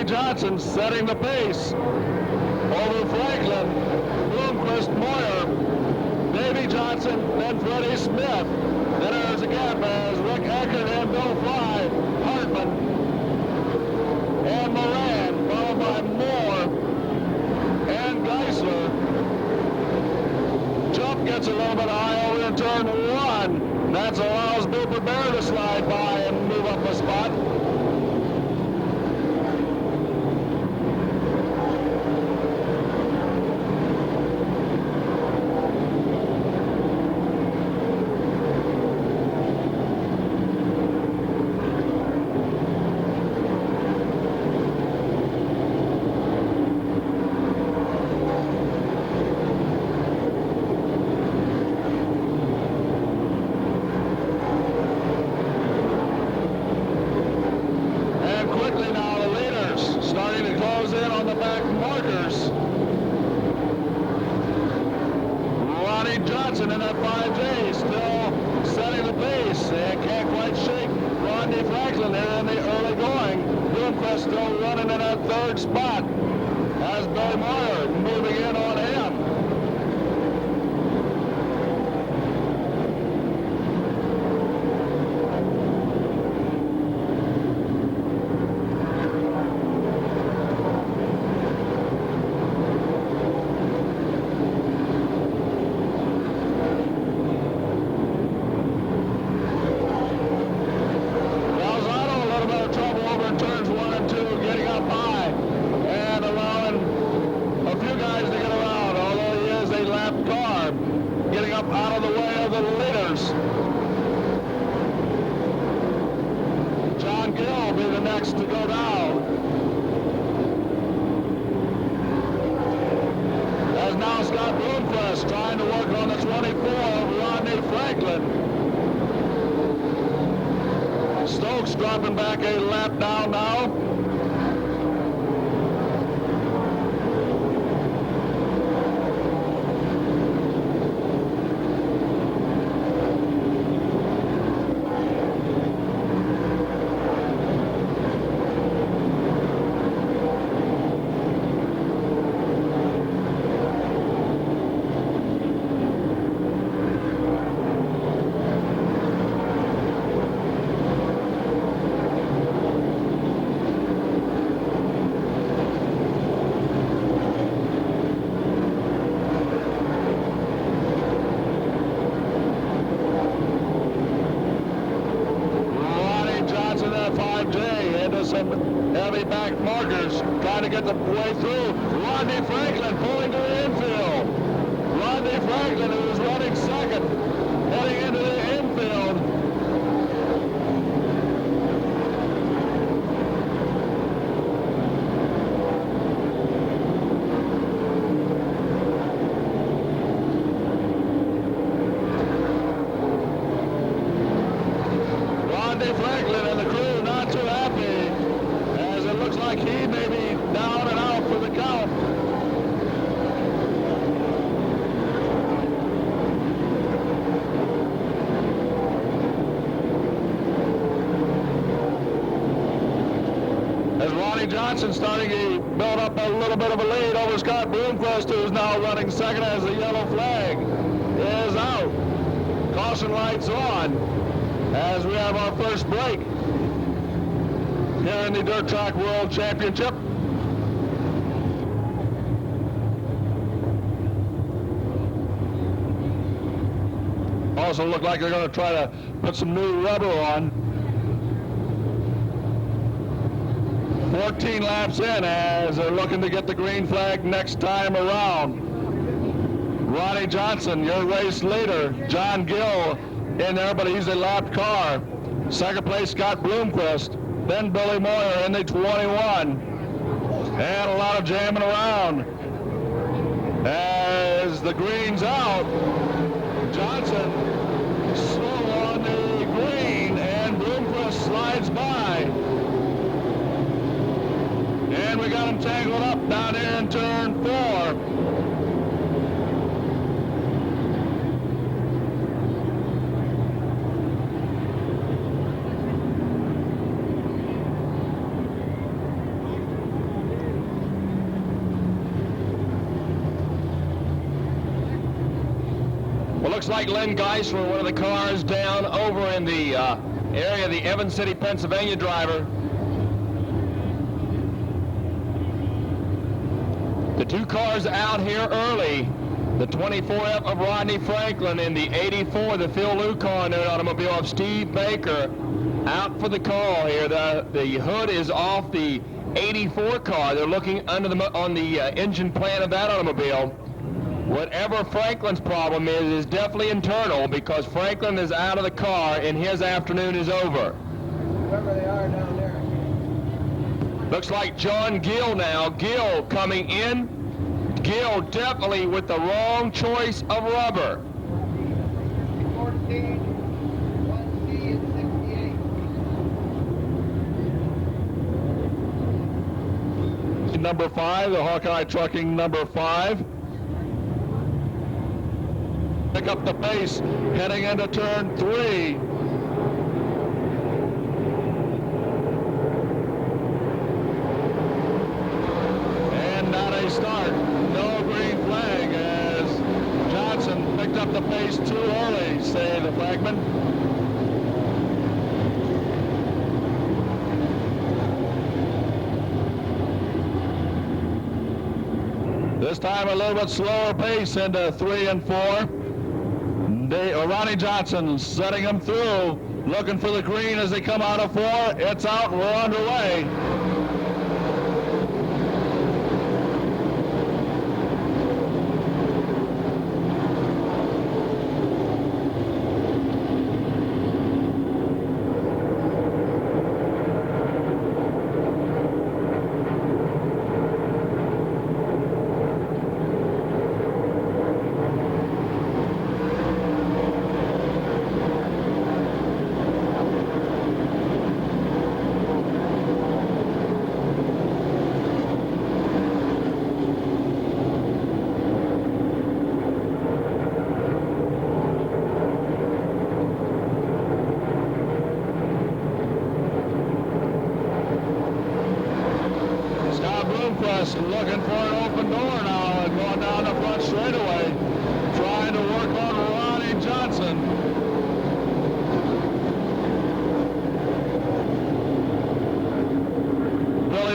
Johnson setting the pace over Franklin, Bloomquist, Moyer, Davey Johnson, then Freddie Smith. Then there's a gap as Rick Eckert and Bill Fry, Hartman, and Moran, followed by Moore and Geisler. Jump gets a little bit high over in turn 1. That allows Booper Bear to slide by and move up a spot. Johnson in that 5J still setting the pace. They can't quite shake Rodney Franklin there in the early going. Bloomquist still running in that 3rd spot as Billy Moyer moving in on him. To go down. As now Scott Bloomquist trying to work on the 20 Bloomquist dropping back a lap down now. Heavy back markers trying to get the way through. Rodney Franklin pulling to the infield. Rodney Franklin, who was running second, heading into the infield. Rodney Franklin and the crew not too happy, as it looks like he may be down and out for the count. As Ronnie Johnson starting to build up a little bit of a lead over Scott Bloomquist, who is now running second as the yellow flag is out. Caution lights on as we have our first break here in the Dirt Track World Championship. Also look like they're going to try to put some new rubber on. 14 laps in as they're looking to get the green flag next time around. Ronnie Johnson, your race leader. John Gill in there, but he's a lapped car. Second place, Scott Bloomquist. Then Billy Moyer in the 21. And a lot of jamming around. As the green's out, Johnson slow on the green, and Bloomquist slides by. And we got him tangled up down here in turn 4. Looks like Len Geisler, one of the cars down over in the area of the Evans City, Pennsylvania driver. The two cars out here early. The 24F of Rodney Franklin and the 84, the Phil Lucar automobile of Steve Baker, out for the call here. The hood is off the 84 car. They're looking under on the engine plan of that automobile. Whatever Franklin's problem is definitely internal, because Franklin is out of the car and his afternoon is over. Whoever they are down there. Looks like John Gill now. Gill coming in. Gill definitely with the wrong choice of rubber. 14, 1C and 68. Number 5, the Hawkeye Trucking number 5. Pick up the pace heading into turn 3. And not a start. No green flag as Johnson picked up the pace too early, say the flagman. This time a little bit slower pace into 3 and 4. Ronnie Johnson setting them through, looking for the green as they come out of 4. It's out, we're underway.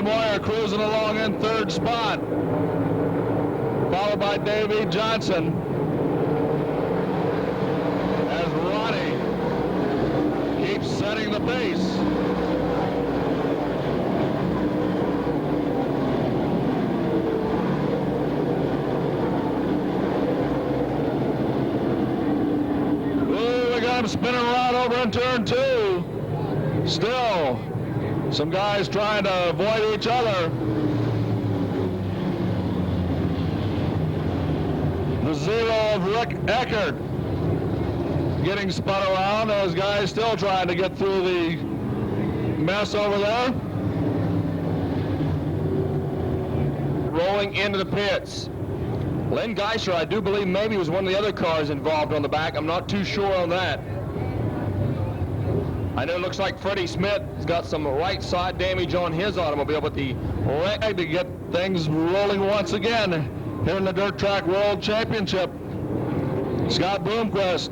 Billy Moyer cruising along in third spot, followed by Davey Johnson, as Ronnie keeps setting the pace. Spinning around over in turn 2. Still, some guys trying to avoid each other. The 0 of Rick Eckert getting spun around. Those guys still trying to get through the mess over there. Rolling into the pits. Len Geisler, I do believe, maybe was one of the other cars involved on the back. I'm not too sure on that. I know it looks like Freddie Smith has got some right side damage on his automobile, but the leg To get things rolling once again here in the Dirt Track World Championship. Scott Bloomquist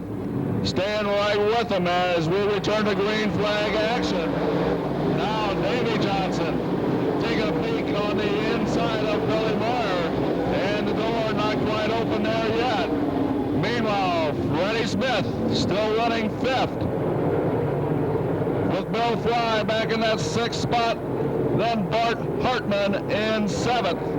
staying right with them as we return to green flag action. Now Davey Johnson taking a peek on the inside of Billy Moyer, and the door not quite open there yet. Meanwhile, Freddie Smith still running 5th, with Bill Fry back in that 6th spot, then Bart Hartman in 7th.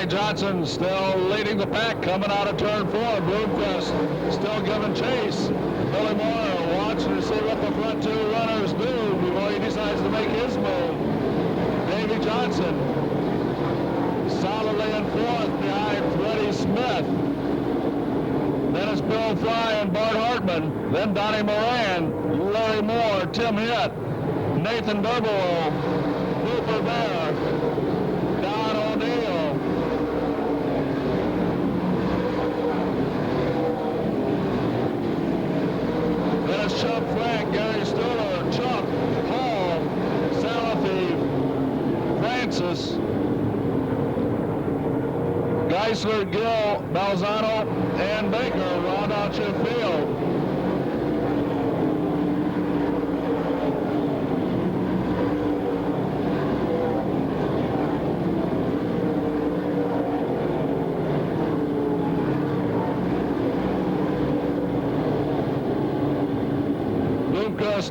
Johnson still leading the pack coming out of turn 4. Bloomquist still giving chase. Billy Moyer watching to see what the front 2 runners do before he decides to make his move. Davey Johnson solidly in 4th behind Freddie Smith. Then it's Bill Fry and Bart Hartman. Then Donnie Moran, Larry Moore, Tim Hitt, Nathan Durborough, Cooper Bear, Don O'Neill. Chuck Frank, Gary Stuller, Chuck, Hall, Salafi, Francis, Geisler, Gill, Balzano, and Baker round out your field.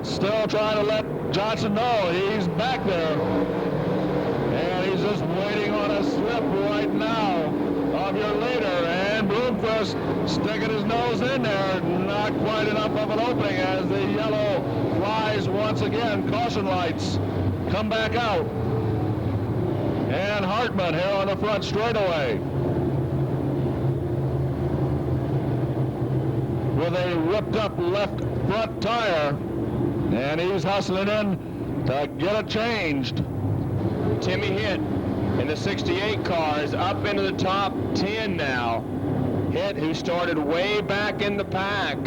Still trying to let Johnson know he's back there. And he's just waiting on a slip right now of your leader. And Bloomquist sticking his nose in there. Not quite enough of an opening as the yellow flies once again. Caution lights come back out. And Hartman here on the front straightaway, with a ripped up left front tire. And he's hustling in to get it changed. Timmy Hitt in the 68 car is up into the top 10 now. Hitt, who started way back in the pack,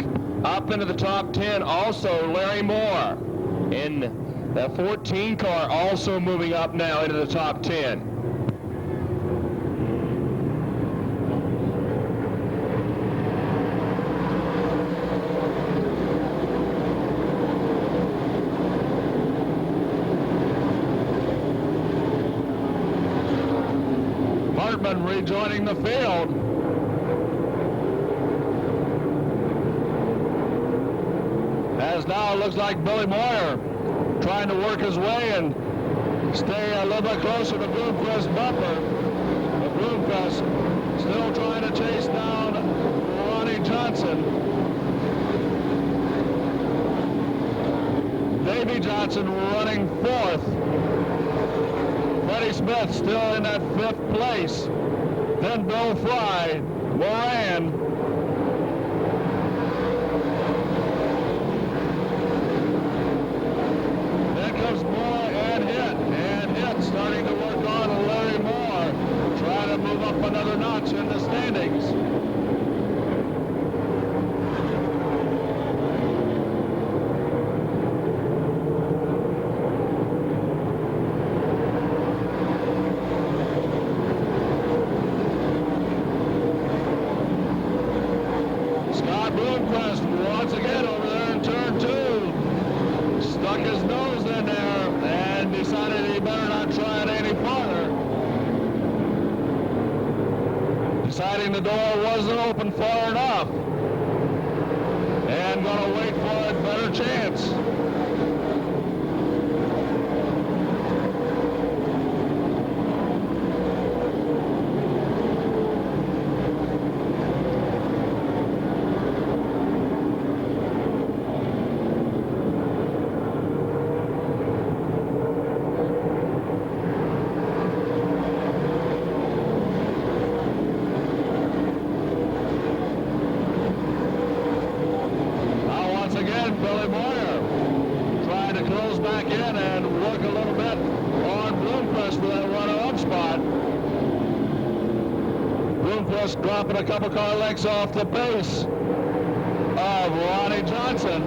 up into the top 10. Also Larry Moore in the 14 car, also moving up now into the top 10. Rejoining the field. as now it looks like Billy Moyer trying to work his way and stay a little bit closer to Bloomquist's bumper. But Bloomquist still trying to chase down Ronnie Johnson. Davey Johnson running fourth. Freddie Smith still in that fifth place. Then Bill Fry, Moran. Then comes Moore and Hit starting to work on Larry Moore, trying to move up another notch in the standings. Bloomquist once again over there in turn 2. Stuck his nose in there and decided he better not try it any farther. Deciding the door wasn't open far enough. And gonna wait for a better chance. Billy Moyer trying to close back in and work a little bit on Bloomquist for that runner-up spot. Bloomquist dropping a couple car lengths off the pace of Ronnie Johnson.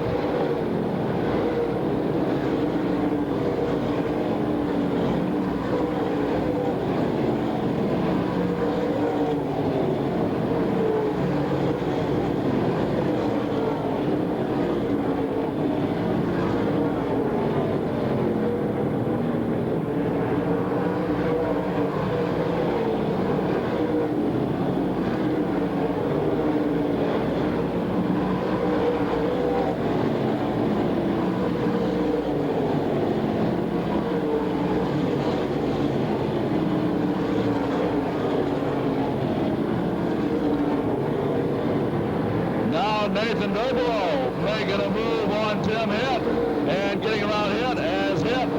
Nathan Dobelo making a move on Tim Hitt and getting around Hitt as Hitt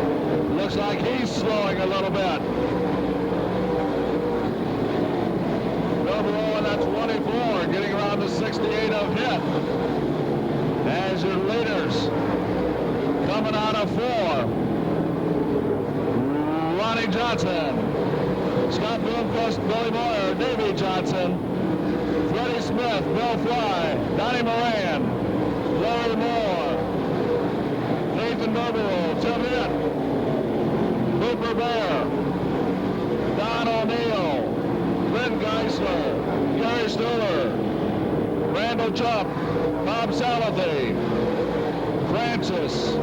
looks like he's slowing a little bit. Dobelo in that 24 getting around the 68 of Hitt as your leaders coming out of 4. Ronnie Johnson, Scott Bloomquist, Billy Moyer, Davey Johnson, Freddie Smith, Bill Fry, Donnie Moran, Larry Moore, Nathan Noble, Tim Hitt, Cooper Bear, Don O'Neill, Lynn Geisler, Gary Stuller, Randall Chubb, Bob Salathy, Francis,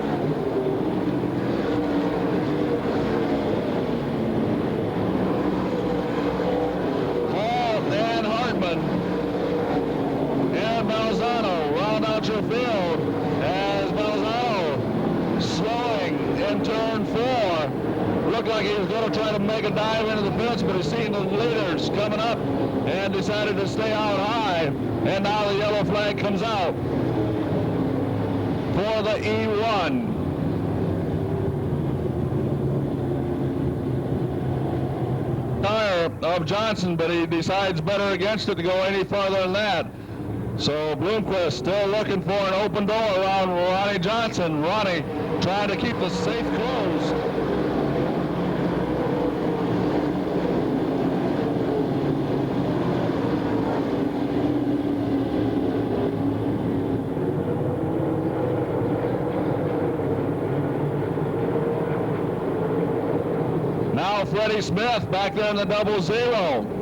Malzano round out your field as Malzano slowing in turn 4. Looked like he was going to try to make a dive into the pits, but he's seen the leaders coming up and decided to stay out high. And now the yellow flag comes out for the E1. Tire of Johnson, but he decides better against it to go any farther than that. So Bloomquist still looking for an open door around Ronnie Johnson. Ronnie trying to keep the safe closed. Now Freddie Smith back there in the 00.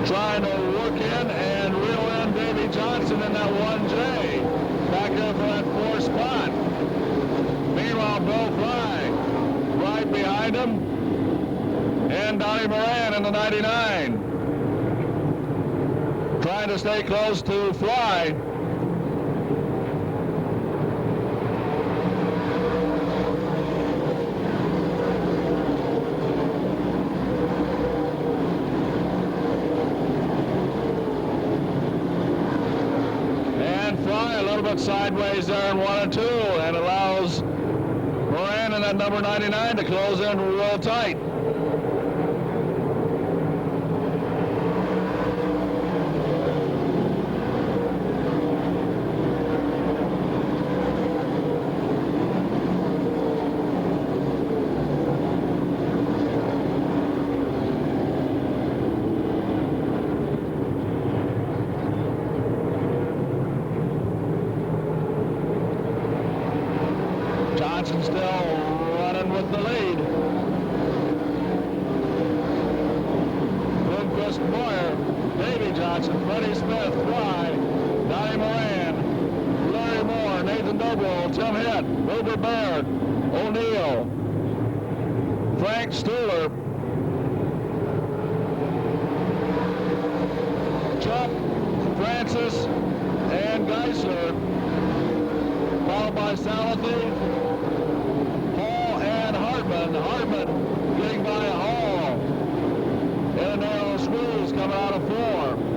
Trying to work in and reel in Davey Johnson in that 1J. Back there for that 4 spot. Meanwhile, Bill Fry right behind him. And Donnie Moran in the 99. Trying to stay close to Fly. little bit sideways there in 1 and 2 and allows Moran and that number 99 to close in real tight. Johnson still running with the lead. Bloomquist, Moyer, Davy Johnson, Freddie Smith, Fry, Donnie Moran, Larry Moore, Nathan Noble, Tim Hitt, Wilbur Baird, O'Neill, Frank Stuhler, Chuck, Francis, and Geisler, followed by Salathi, Hall, and Hartman. Hartman getting by Hall. And a narrow squeeze coming out of 4.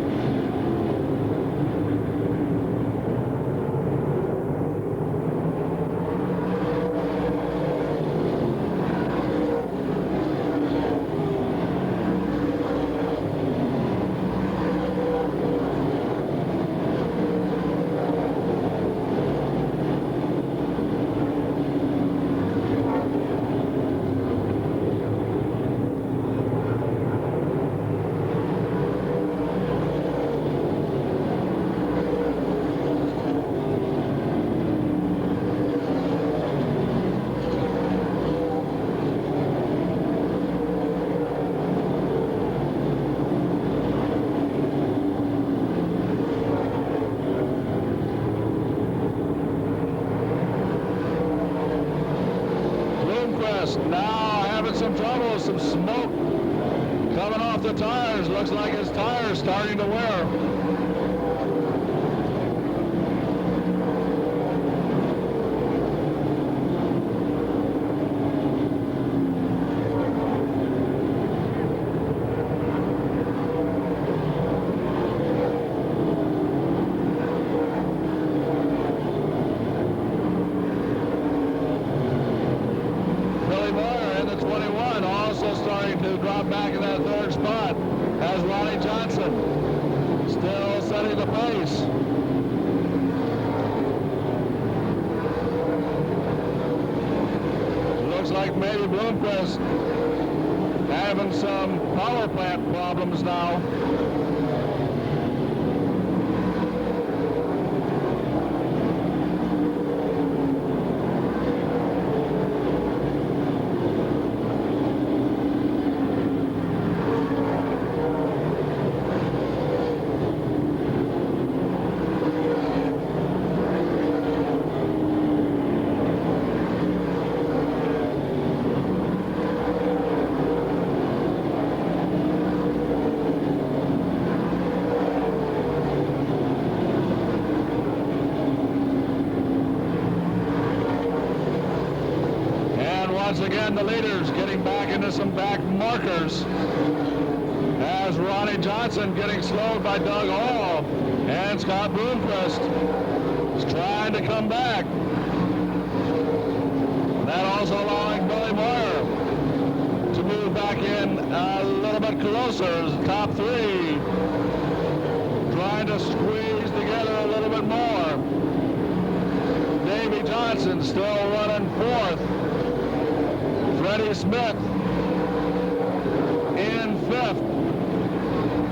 Now having some trouble, some smoke coming off the tires. Looks like his tires starting to wear. Back in that 3rd spot as Ronnie Johnson still setting the pace. Looks like maybe Bloomquist having some power plant problems now. Once again, the leaders getting back into some back markers as Ronnie Johnson getting slowed by Doug Hall, and Scott Bloomquist is trying to come back. That also allowing Billy Moyer to move back in a little bit closer as the top 3 trying to squeeze together a little bit more. Davy Johnson still running 4th. Freddie Smith in 5th.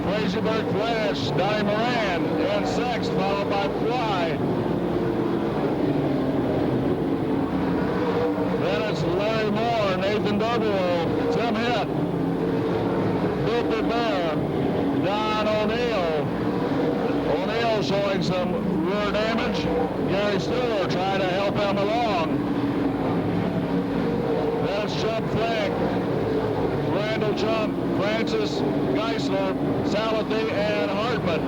Fraserburg Flash, Donnie Moran in 6th, followed by Fry. Then it's Larry Moore, Nathan Doble, Tim Hitt, Wilbur Baird, Don O'Neill. O'Neill showing some rear damage. Gary Stuhler trying to help him along. Jump Frank, Randall Jump, Francis, Geisler, Salathi, and Hartman.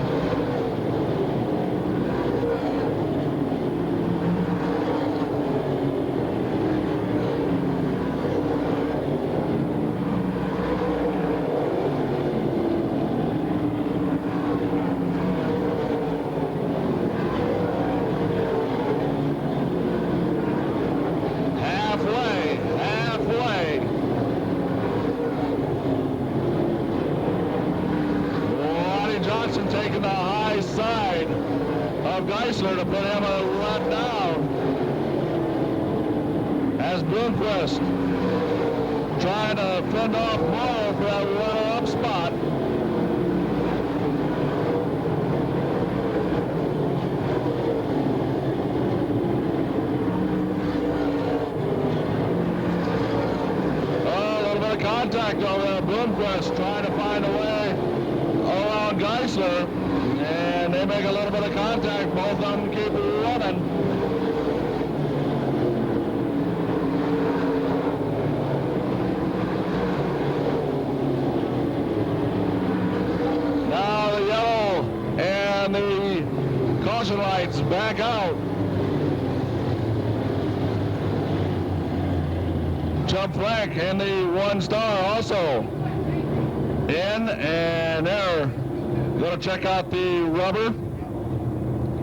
of Geisler to put him a lap down. As Bloomquist trying to fend off Morrow for that runner-up spot. Contact over there. Bloomquist trying to find a way around Geisler, and they make a little bit of contact. Both of them keep running. Now the yellow and the caution lights back out. Chubb Frank and the 1 star also in, and they're going to check out the rubber.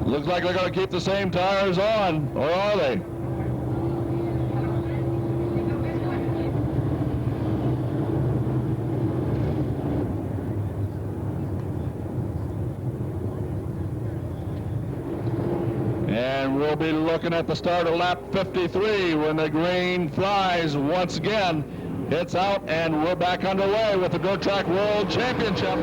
Looks like they're going to keep the same tires on, or are they? And we'll be looking at the start of lap 53 when the green flies once again. It's out, and we're back underway with the Dirt Track World Championship.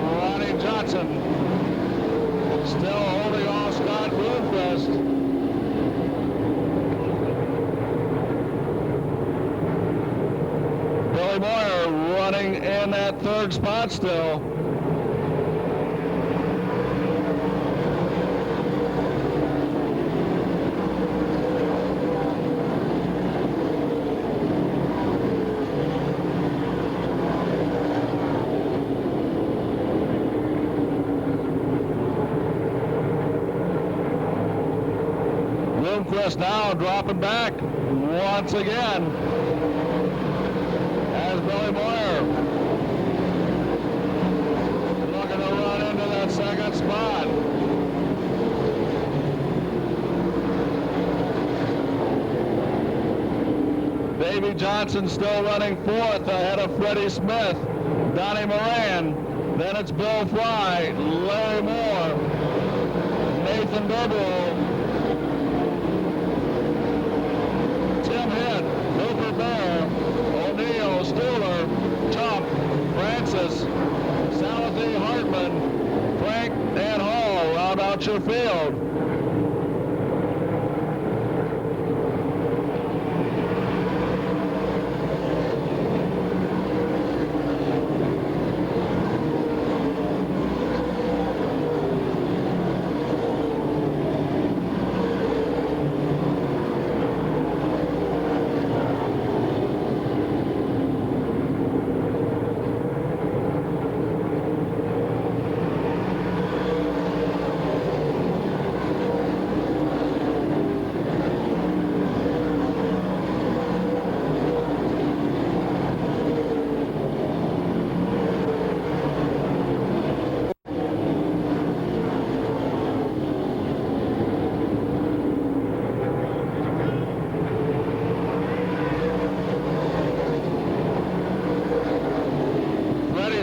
Ronnie Johnson still holding off Scott Bloomquist. Billy Moyer running in that 3rd spot still. Bloomquist now dropping back once again as Billy Moyer looking to run into that 2nd spot. Davey Johnson still running 4th ahead of Freddie Smith, Donnie Moran. Then it's Bill Fry, Larry Moore, Nathan Durbel, O'Neill, Stuhler, Chop, Francis, Salathi, Hartman, Frank, and Hall round out your field.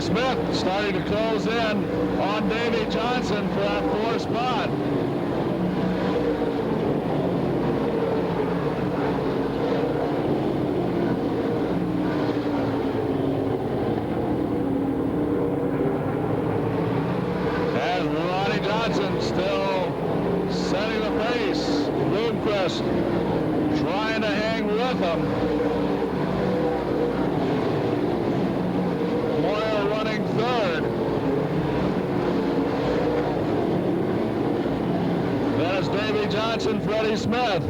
Smith starting to close in on Davey Johnson for that 4th spot. And Ronnie Johnson still setting the pace. Bloomquist trying to hang with him. Johnson, Freddie Smith,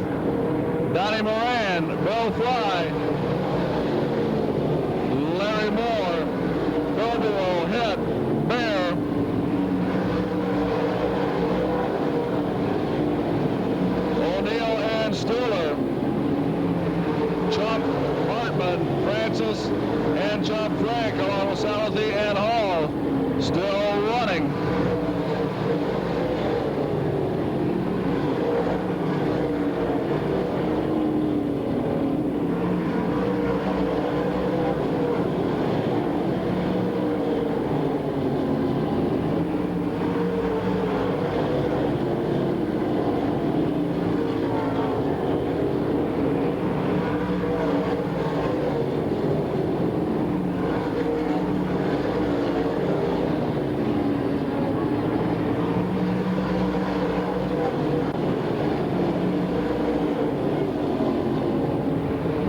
Donnie Moran, Bill Fry, Larry Moore, Noble, Hit, Bear, O'Neill and Stuhler, Chump, Hartman, Francis, and Chump Frank, along with Southey and Hall, still running.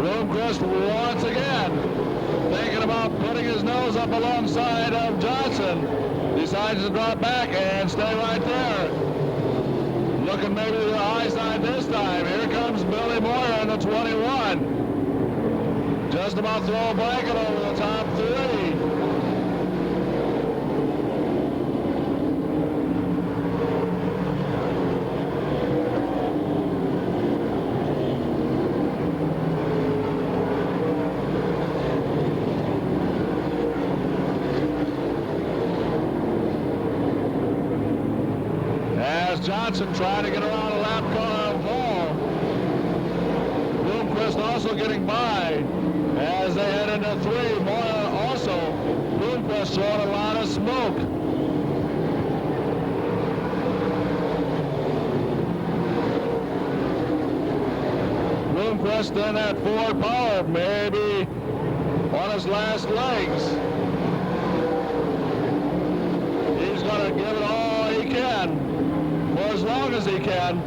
Bloomquist once again thinking about putting his nose up alongside of Johnson. Decides to drop back and stay right there. Looking maybe to the high side this time. Here comes Billy Moyer in the 21. Just about throw a blanket over the top three. Johnson trying to get around a lap car of Hall. Bloomquist also getting by as they head into three. Moyer also. Bloomquist showing a lot of smoke. Bloomquist in that Ford Power, maybe on his last legs. He's going to give it all he can. For as long as he can.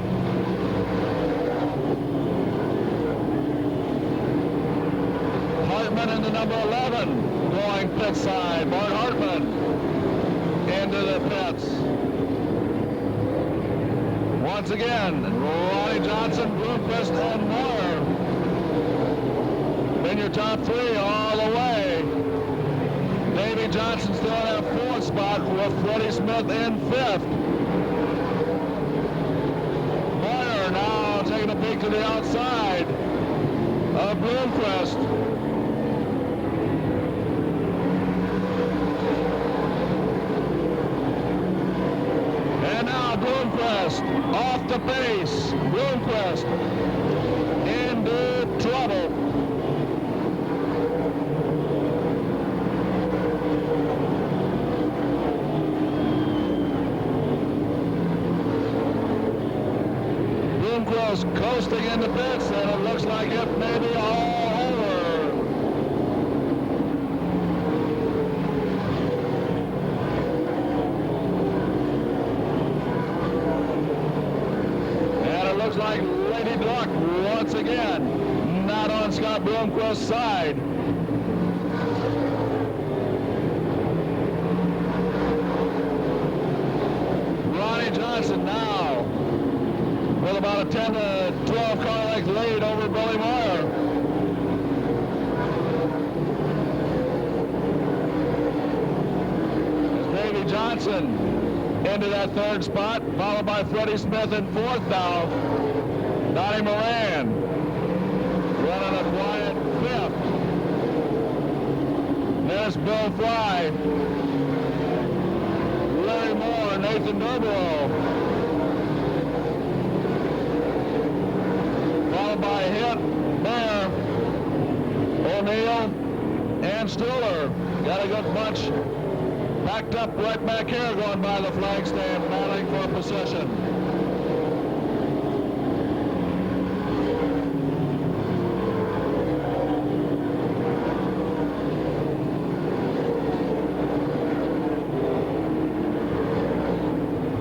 Hartman in the number 11 going pit side. Bart Hartman into the pits. Once again, Ronnie Johnson, Bloomquist, and Moyer in your top three all the way. Davey Johnson still in that fourth spot with Freddie Smith in fifth. Now taking a peek to the outside of Bloomquist. And now Bloomquist off the pace. Bloomquist into trouble. Coasting in the pits, and it looks like it may be all over. And it looks like Lady Luck once again, not on Scott Bloomquist's side. Ronnie Johnson now with about a 10 to 12 car length lead over Billy Moyer. As Davey Johnson into that third spot, followed by Freddie Smith in fourth now. Donnie Moran running a quiet fifth. There's Bill Fry. Larry Moore, Nathan Durborough. By Hit, Bear, O'Neill, and Stuhler. Got a good bunch packed up right back here going by the flag stand, battling for possession.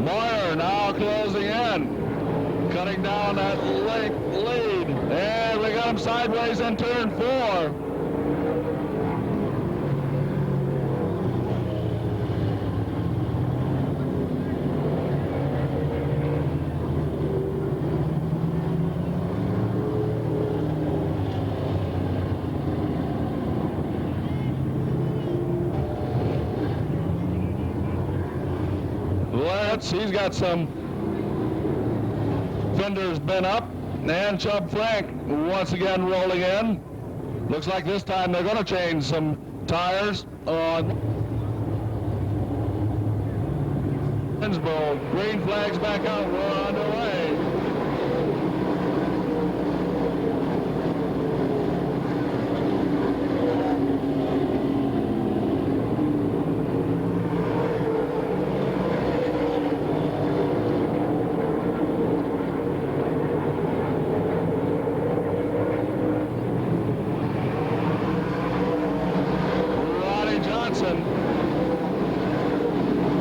Moyer now closing in, cutting down that lead. And we got him sideways in turn 4. pits. He's got some fenders bent up. And Chubb Frank once again rolling in. Looks like this time they're going to change some tires on Winsboro. Green flags back out. We're underway. Ronnie Johnson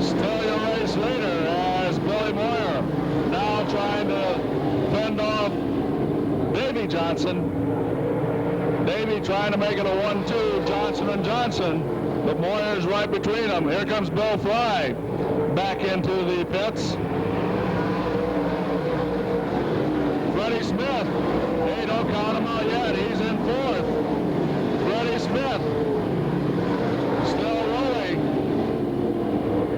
still your race leader as Billy Moyer now trying to fend off Davy Johnson. Davy trying to make it a 1-2, Johnson and Johnson, but Moyer's right between them. Here comes Bill Fry back into the pits. Freddie Smith, hey, don't count him out yet. He's in fourth. Freddie Smith still rolling,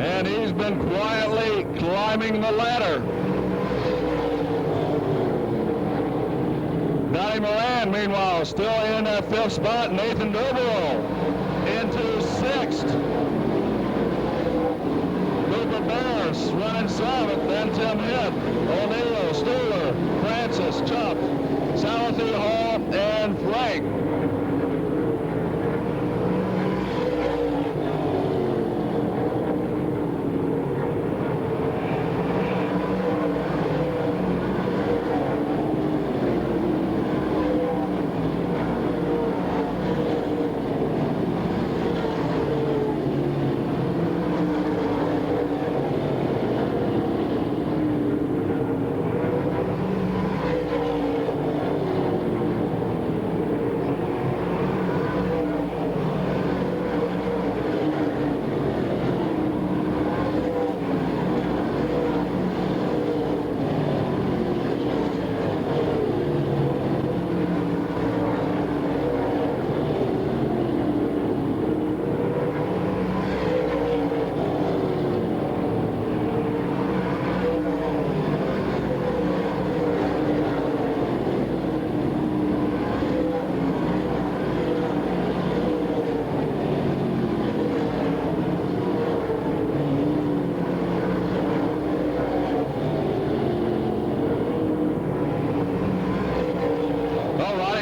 and he's been quietly climbing the ladder. Donnie Moran, meanwhile, still in that fifth spot. Nathan Dobrell into sixth. Cooper Bears running seventh. Then Tim Hitt, O'Neill, Stuhler, Francis, Chubb, Salathie Hall, and Frank.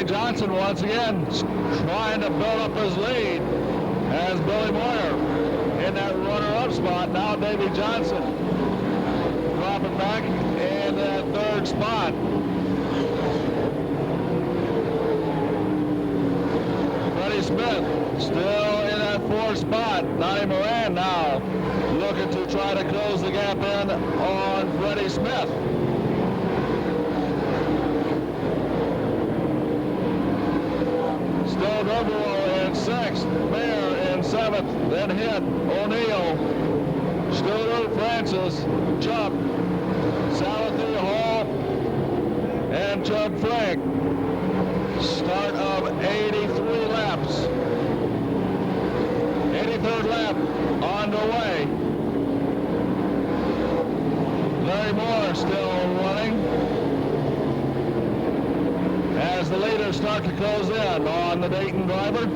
Johnson once again trying to build up his lead as Billy Moyer in that runner-up spot. Now Davy Johnson dropping back in that third spot. Freddie Smith still in that fourth spot. Donnie Moran now looking to try to close the gap in on Freddie Smith. Still Dobrell in sixth, Mayer in seventh, then Hitt, O'Neill, Studer, Francis, Chubb, Salathie Hall, and Chubb Frank. Start of 83 laps. 83rd lap underway. Larry Moore still running as the leaders start to close in on the Dayton driver.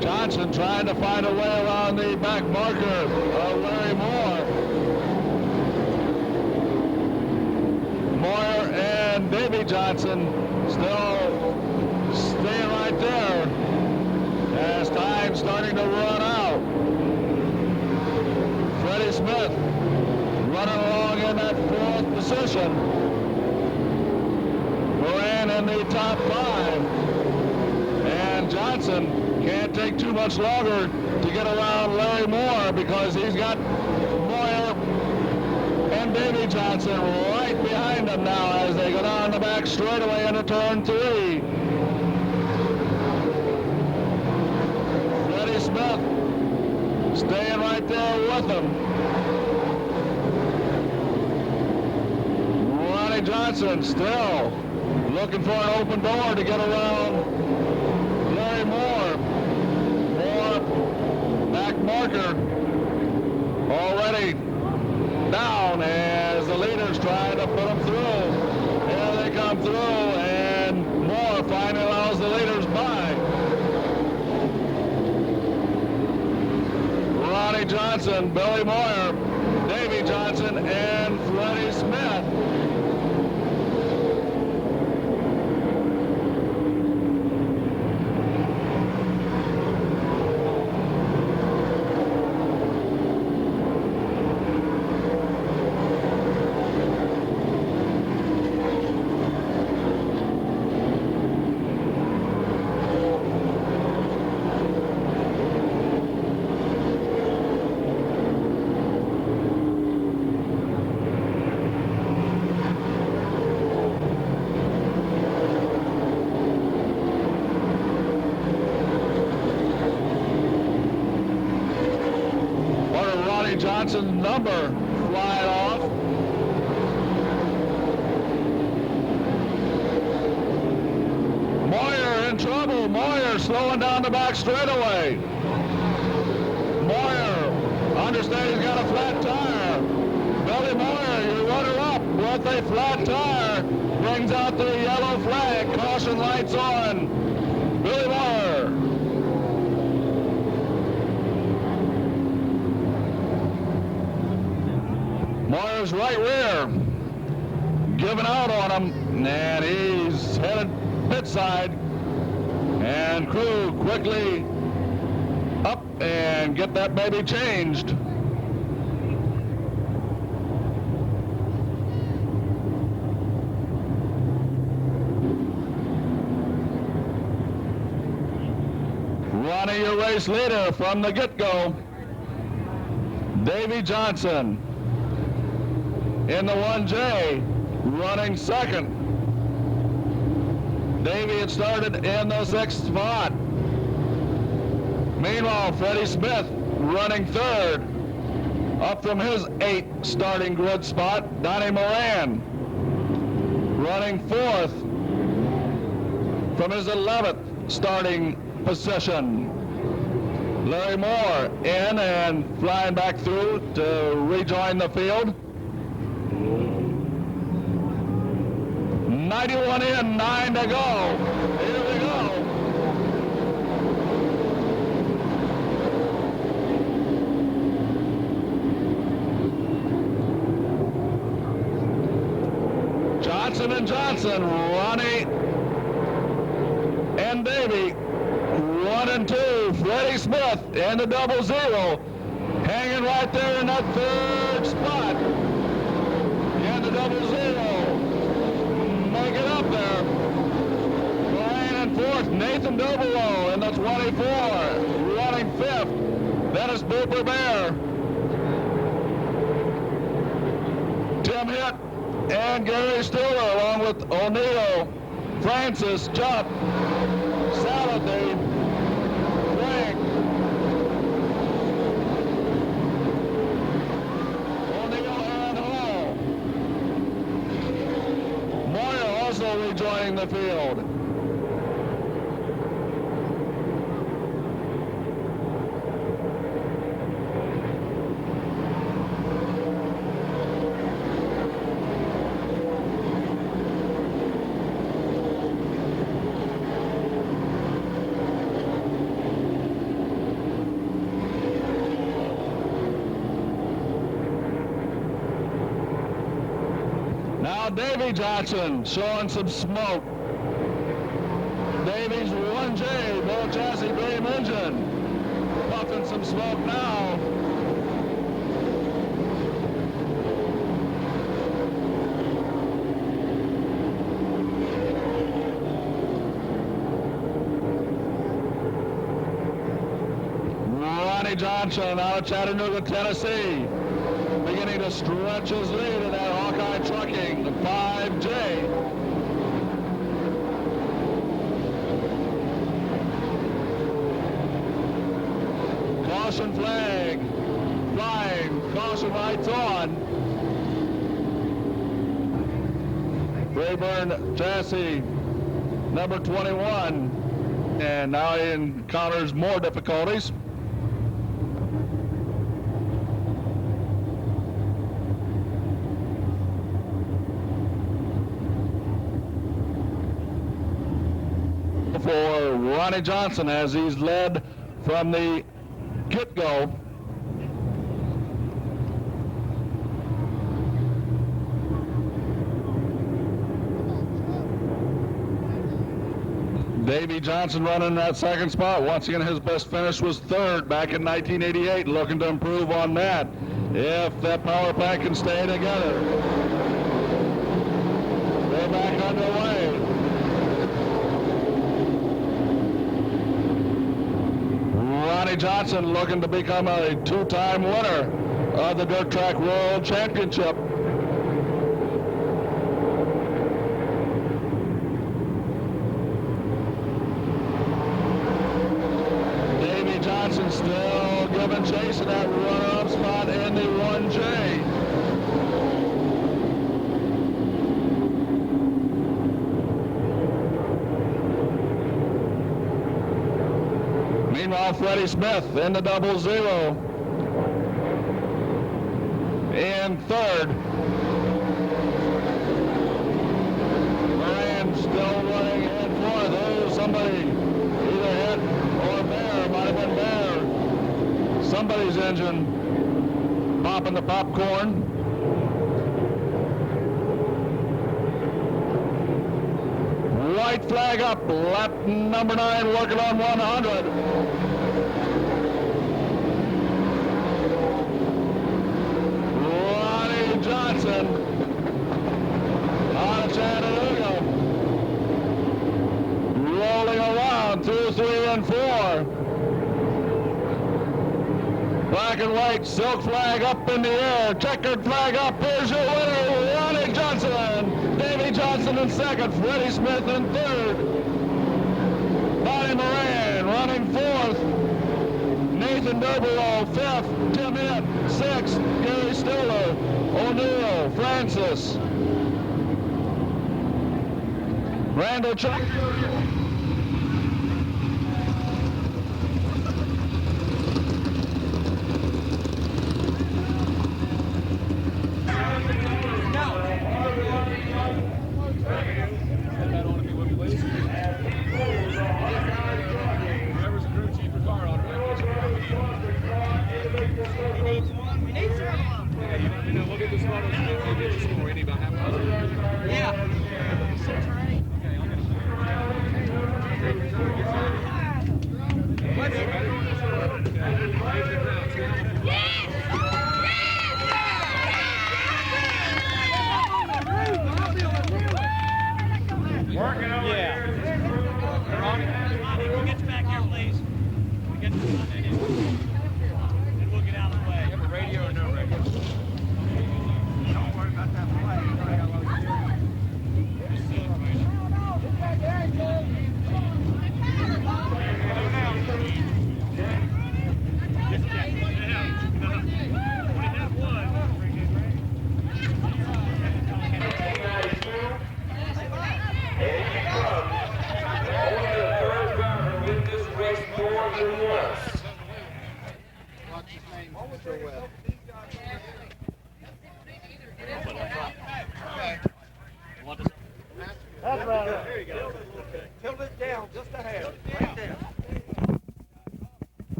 Johnson trying to find a way around the back marker of Larry Moore. Moyer and Davy Johnson still staying right there as time's starting to run out. position. Moran in the top 5. And Johnson can't take too much longer to get around Larry Moore because he's got Moyer and Davy Johnson right behind him now as they go down the back straightaway into turn 3. Freddie Smith staying right there with him. Ronnie Johnson still looking for an open door to get around Larry Moore. Moore, back marker, already down as the leaders try to put them through. Here they come through, and Moore finally allows the leaders by. Ronnie Johnson, Billy Moyer, Davy Johnson, and Freddie Smith. Johnson's number flying off. Moyer in trouble. Moyer slowing down the back straightaway. Moyer, understand he's got a flat tire. Billy Moyer, your runner-up with a flat tire, brings out the yellow flag. Caution lights on. Billy Moyer. Moyer's right rear giving out on him, and he's headed pit side. And crew quickly up and get that baby changed. Ronnie, your race leader from the get-go. Davy Johnson in the 1J, running second. Davy had started in the 6th spot. Meanwhile, Freddie Smith running third. Up from his 8th starting grid spot, Donnie Moran running 4th from his 11th starting position. Larry Moore in and flying back through to rejoin the field. 91 in, 9 to go. Here we go. Johnson and Johnson, Ronnie and Davy, 1 and 2. Freddie Smith in the 00, hanging right there in that 3rd spot. In the 00. Make it up there. Ryan in 4th, Nathan Dobelo in the 24, running 5th. Dennis Booper Bear. Tim Hitt and Gary Stiller, along with O'Neill, Francis, Chubb, Saladin, Frank, O'Neill and Hall. Moyer also rejoining the field. Now Davy Johnson showing some smoke. Davy's 1J, Bill Chassis Beam engine, puffing some smoke now. Ronnie Johnson out of Chattanooga, Tennessee, beginning to stretch his lead in that Hawkeye Trucking 5J. Caution flag flying, caution lights on. Rayburn chassis number 21, and now he encounters more difficulties. For Ronnie Johnson as he's led from the get-go. Davey Johnson running that second spot. Once again, his best finish was third back in 1988, looking to improve on that if that power pack can stay together. They're back underway. Ronnie Johnson looking to become a two-time winner of the Dirt Track World Championship. Davey Johnson still giving chase in that runner-up spot in the 1J. Meanwhile, Freddie Smith in the 00 in third. Moran still running in fourth. Oh, somebody either hit or Bear, might have been Bear. Somebody's engine popping the popcorn. White flag up, lap number 9 working on 100. Ronnie Johnson out of Chattanooga. Rolling around 2, 3, and 4. Black and white, silk flag up in the air, checkered flag up. Here's your winner, Ronnie Johnson. Davey Johnson in second, Freddie Smith in third. Bonnie Moran running fourth. Nathan Derberow fifth. Tim Hitt sixth. Gary Stiller, O'Neill, Francis. Randall Chuck.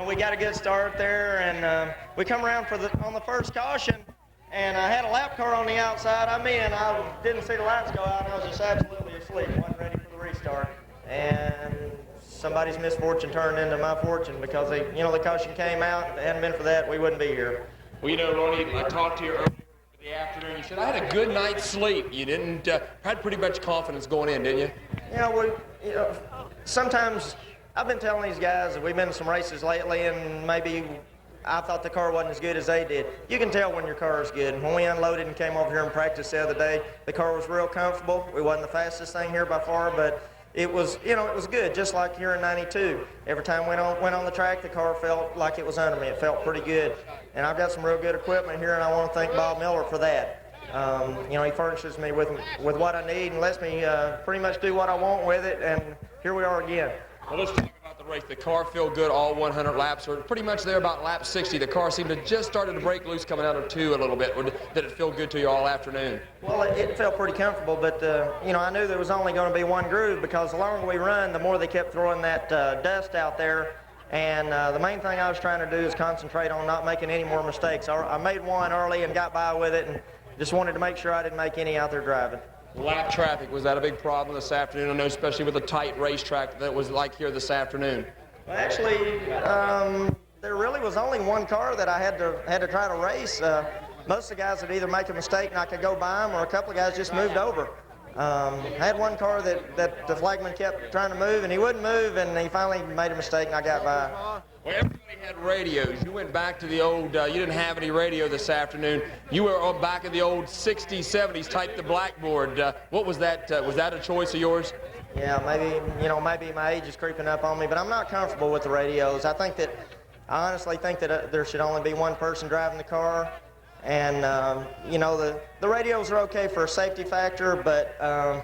We got a good start there, and we come around on the first caution, and I had a lap car on the outside of me, and I didn't see the lights go out, and I was just absolutely asleep, wasn't ready for the restart. and somebody's misfortune turned into my fortune because the caution came out. If it hadn't been for that, we wouldn't be here. Well, Ronnie, I talked to you earlier in the afternoon. You said, I had a good night's sleep. You didn't, had pretty much confidence going in, didn't you? Yeah, sometimes I've been telling these guys that we've been in some races lately, and maybe I thought the car wasn't as good as they did. You can tell when your car is good. When we unloaded and came over here and practiced the other day, the car was real comfortable. We wasn't the fastest thing here by far, but it was, it was good, just like here in 92. Every time we went on the track, the car felt like it was under me. It felt pretty good. And I've got some real good equipment here, and I want to thank Bob Miller for that. He furnishes me with what I need and lets me pretty much do what I want with it, and here we are again. Well, let's talk about the race. The car felt good all 100 laps, or pretty much there about lap 60. The car seemed to just started to break loose coming out of 2 a little bit. Did it feel good to you all afternoon? Well, it felt pretty comfortable, but, I knew there was only going to be one groove because the longer we run, the more they kept throwing that dust out there. And the main thing I was trying to do is concentrate on not making any more mistakes. I made one early and got by with it, and just wanted to make sure I didn't make any out there driving. Lap traffic, was that a big problem this afternoon? I know, especially with a tight racetrack that was like here this afternoon. Well, actually, there really was only one car that I had to try to race. Most of the guys would either make a mistake and I could go by them, or a couple of guys just moved over. I had one car that the flagman kept trying to move, and he wouldn't move, and he finally made a mistake, and I got by. Well, everybody had radios. You went back to the old, you didn't have any radio this afternoon. You were back in the old 60s, 70s, type the blackboard. What was that? Was that a choice of yours? Yeah, maybe my age is creeping up on me, but I'm not comfortable with the radios. I honestly think that there should only be one person driving the car. And, the radios are okay for a safety factor, but a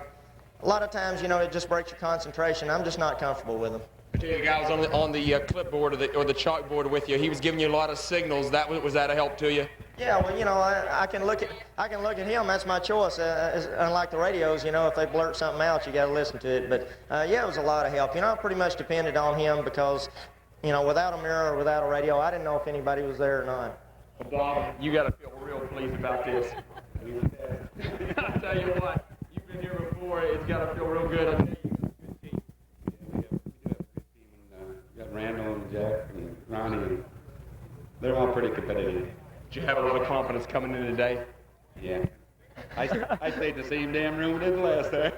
lot of times, it just breaks your concentration. I'm just not comfortable with them. I tell you, the guy was on the clipboard or the chalkboard with you. He was giving you a lot of signals. Was that a help to you? Yeah, well, I can look at him. That's my choice. Unlike the radios, if they blurt something out, you got to listen to it. But yeah, it was a lot of help. I pretty much depended on him because, without a mirror or without a radio, I didn't know if anybody was there or not. Well, Bob, you got to feel real pleased about this. I tell you what, you've been here before. It's got to feel real good. Got Randall and Jack and Ronnie, and they're all pretty competitive. Did you have a little confidence coming in today? Yeah. I stayed in the same damn room as the last time.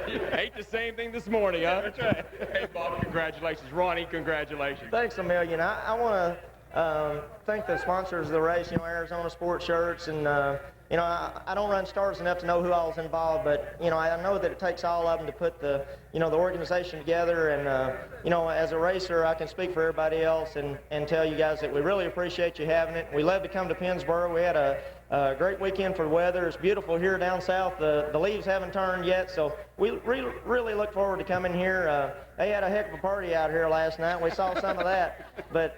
You ate the same thing this morning, huh? That's right. Hey, Bob, congratulations. Ronnie, congratulations. Thanks a million. I want to thank the sponsors of the race, Arizona Sports Shirts, and I don't run stars enough to know who all is involved, but I know that it takes all of them to put the the organization together, and as a racer, I can speak for everybody else and tell you guys that we really appreciate you having it. We love to come to Pennsboro. We had a great weekend for the weather. It's beautiful here down south. The leaves haven't turned yet, so we really look forward to coming here. They had a heck of a party out here last night. We saw some of that, but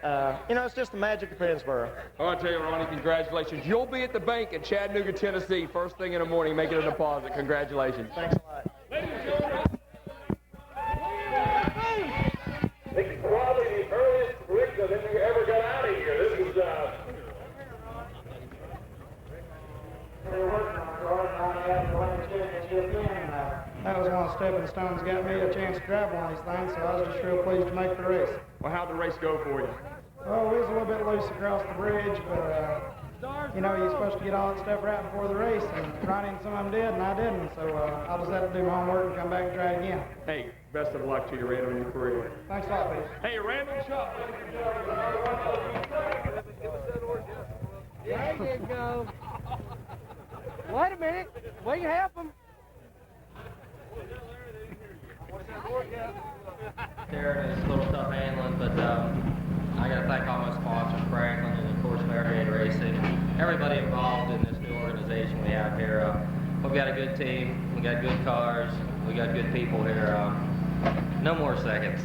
it's just the magic of Pennsboro. Oh, I tell you, Ronnie, congratulations. You'll be at the bank in Chattanooga, Tennessee, first thing in the morning, making a deposit. Congratulations. Thanks a lot. This is probably the earliest race that we ever got out of here. This is That was one of the stepping stones that got me a chance to drive one of these things, so I was just real pleased to make the race. Well, how'd the race go for you? Well, we was a little bit loose across the bridge, but, you're supposed to get all that stuff right before the race, and Ronnie and some of them did, and I didn't, so I'll just have to do my homework and come back and try it again. Hey, best of luck to you, Randall, in your career. Thanks a lot, Pete. Hey, Randall, Chuck. There you go. Wait a minute. We can help them. Darren is a little tough handling, but I got to thank all my sponsors, Franklin, and of course Fairhead Racing, everybody involved in this new organization we have here. We've got a good team, we got good cars, we got good people here. No more seconds.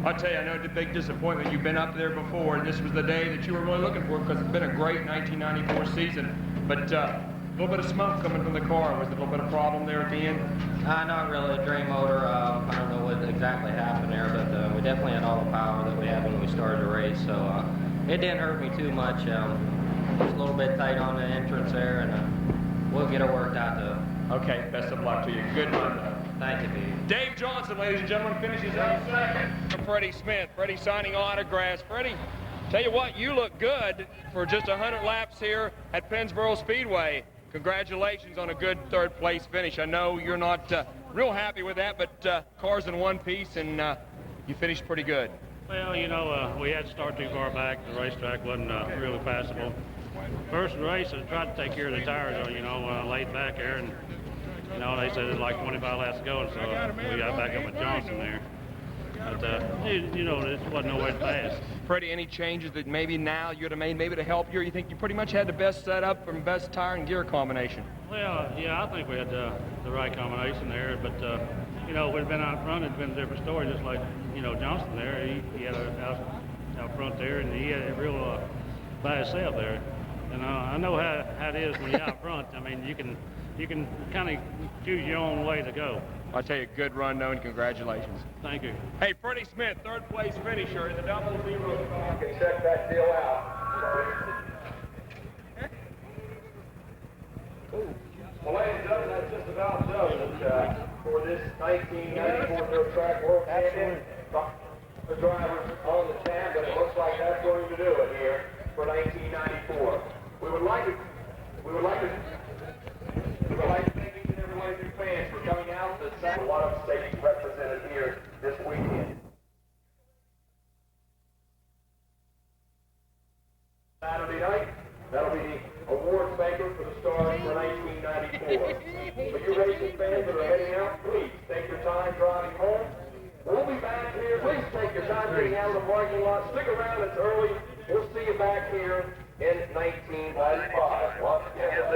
I'll tell you, I know it's a big disappointment. You've been up there before, and this was the day that you were really looking for because it's been a great 1994 season. But a little bit of smoke coming from the car. Was there a little bit of problem there at the end? Not really. A drain motor. I don't know what exactly happened there, but we definitely had all the power that we had when we started the race. So it didn't hurt me too much. Just a little bit tight on the entrance there, and we'll get it worked out though. Okay, best of luck to you. Good luck. Thank you, Pete. Dave Johnson, ladies and gentlemen, finishes up second. Freddie Smith. Freddie signing autographs. Freddie, tell you what, you look good for just 100 laps here at Pennsboro Speedway. Congratulations on a good third-place finish. I know you're not real happy with that, but car's in one piece, and you finished pretty good. Well, you know, we had to start too far back. The racetrack wasn't really passable. First race, I tried to take care of the tires, you know, laid back there, and, you know, they said it's like 25 laps to go, and so we got back up with Johnson there. But, you know, it wasn't no way to pass. Freddie, any changes that maybe now you'd have made maybe to help you, or you think you pretty much had the best setup and best tire and gear combination? Well, yeah, I think we had the right combination there, but, you know, if we'd been out front, it'd been a different story, just like, you know, Johnson there. He had out front there, and he had it real by himself there. And I know how it is when you're out front. I mean, you can kind of choose your own way to go. I'll tell you, good run, though, and congratulations. Thank you. Hey, Freddie Smith, third-place finisher in the 00 car. You can check that deal out. Well, ladies and gentlemen, that's just about does it for this 1994 Dirt Track World Championship. The drivers on the stand, but it looks like that's going to do it here for 1994. We would like to thank each and every one of you fans for coming out to a lot of states represented here this weekend. Saturday night, that'll be the awards maker for the stars for 1994. For you racing fans that are heading out, please take your time driving home. We'll be back here. Please take your time getting out of the parking lot. Stick around, it's early. We'll see you back here in 1995. Once again,